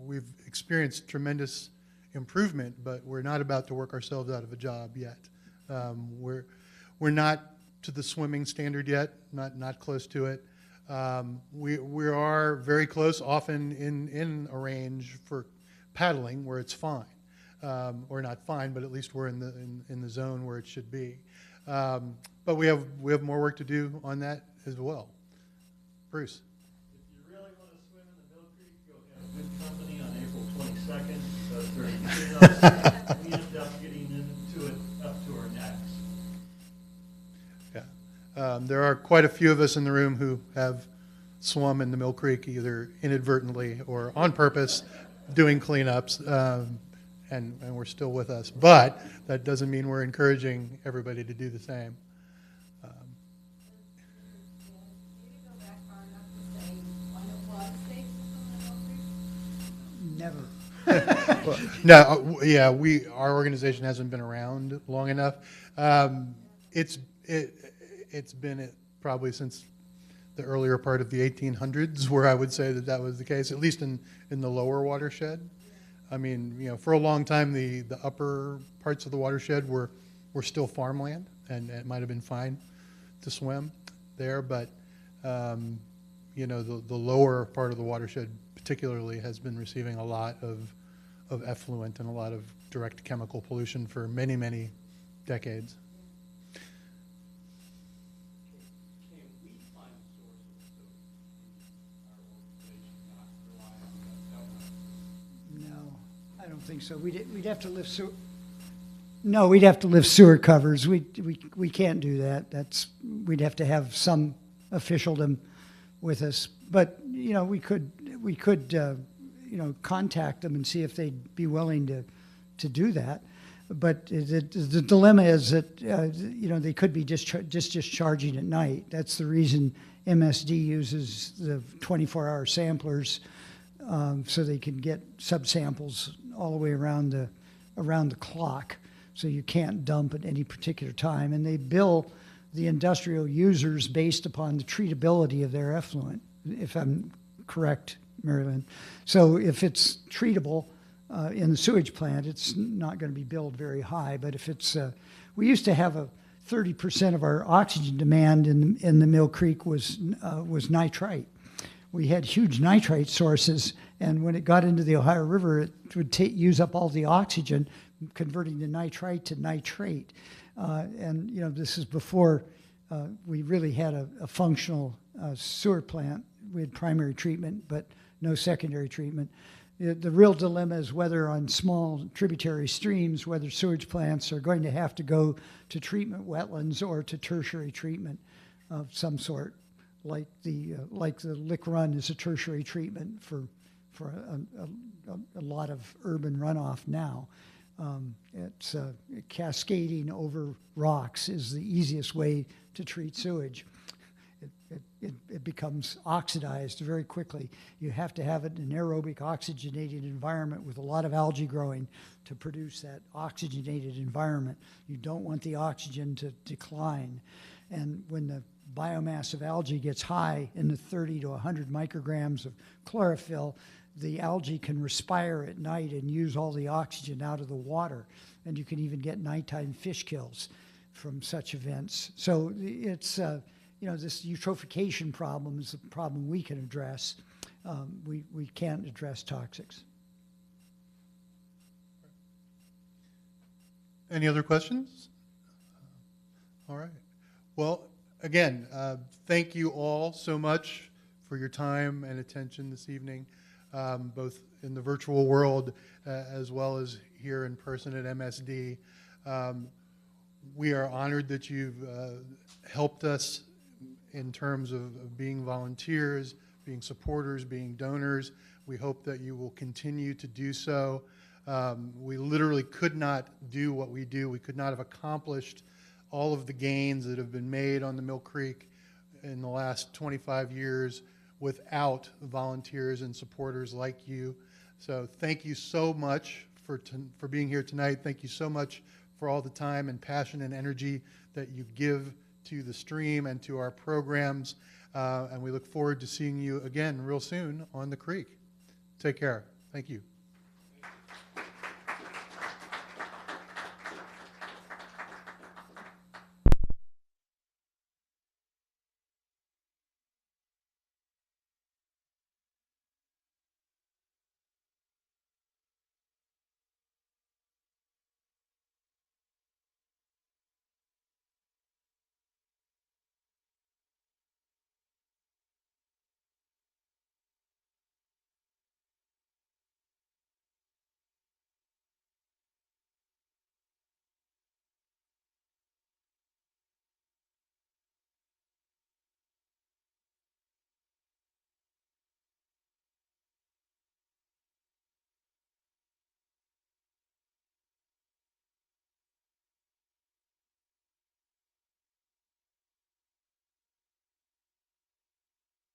we've experienced tremendous improvement, but we're not about to work ourselves out of a job yet. We're not to the swimming standard yet, not close to it. We are very close, often in a range for paddling where it's fine, or not fine, but at least we're in the zone where it should be. But we have more work to do on that as well. Bruce. If you really want to swim in the Mill Creek, you'll have good company on April 22nd, because during cleanups, we end up getting into it up to our necks. Yeah. There are quite a few of us in the room who have swum in the Mill Creek, either inadvertently or on purpose, doing cleanups, and we're still with us. But that doesn't mean we're encouraging everybody to do the same. Never. No, yeah, our organization hasn't been around long enough. It's been probably since the earlier part of the 1800s where I would say that was the case, at least in the lower watershed. I mean, for a long time, the upper parts of the watershed were still farmland, and it might have been fine to swim there, but the lower part of the watershed particularly has been receiving a lot of effluent and a lot of direct chemical pollution for many, many decades. Can we find sources of our organization not rely on that? No, I don't think so. We'd have to lift sewer. No, we'd have to lift sewer covers. We can't do that. We'd have to have some officialdom with us. But we could contact them and see if they'd be willing to do that. But the dilemma is that they could be discharging at night. That's the reason MSD uses the 24-hour samplers, so they can get subsamples all the way around the clock. So you can't dump at any particular time, and they bill the industrial users based upon the treatability of their effluent, if I'm correct, Marilyn. So if it's treatable in the sewage plant, it's not going to be billed very high. But if it's, we used to have 30% of our oxygen demand in the Mill Creek was nitrite. We had huge nitrite sources, and when it got into the Ohio River, it would use up all the oxygen, converting the nitrite to nitrate. And this is before we really had a functional sewer plant. We had primary treatment, but no secondary treatment. The real dilemma is whether on small tributary streams, whether sewage plants are going to have to go to treatment wetlands or to tertiary treatment of some sort, like the Lick Run is a tertiary treatment for a lot of urban runoff now. It's cascading over rocks is the easiest way to treat sewage. It becomes oxidized very quickly. You have to have it in an aerobic oxygenated environment with a lot of algae growing to produce that oxygenated environment. You don't want the oxygen to decline. And when the biomass of algae gets high in the 30 to 100 micrograms of chlorophyll, the algae can respire at night and use all the oxygen out of the water. And you can even get nighttime fish kills from such events. So it's, this eutrophication problem is a problem we can address. We can't address toxics. Any other questions? All right. Well, again, thank you all so much for your time and attention this evening, both in the virtual world as well as here in person at MSD. We are honored that you've helped us in terms of being volunteers, being supporters, being donors. We hope that you will continue to do so. We literally could not do what we do. We could not have accomplished all of the gains that have been made on the Mill Creek in the last 25 years without volunteers and supporters like you. So thank you so much for being here tonight. Thank you so much for all the time and passion and energy that you give to the stream and to our programs. And we look forward to seeing you again real soon on the creek. Take care. Thank you.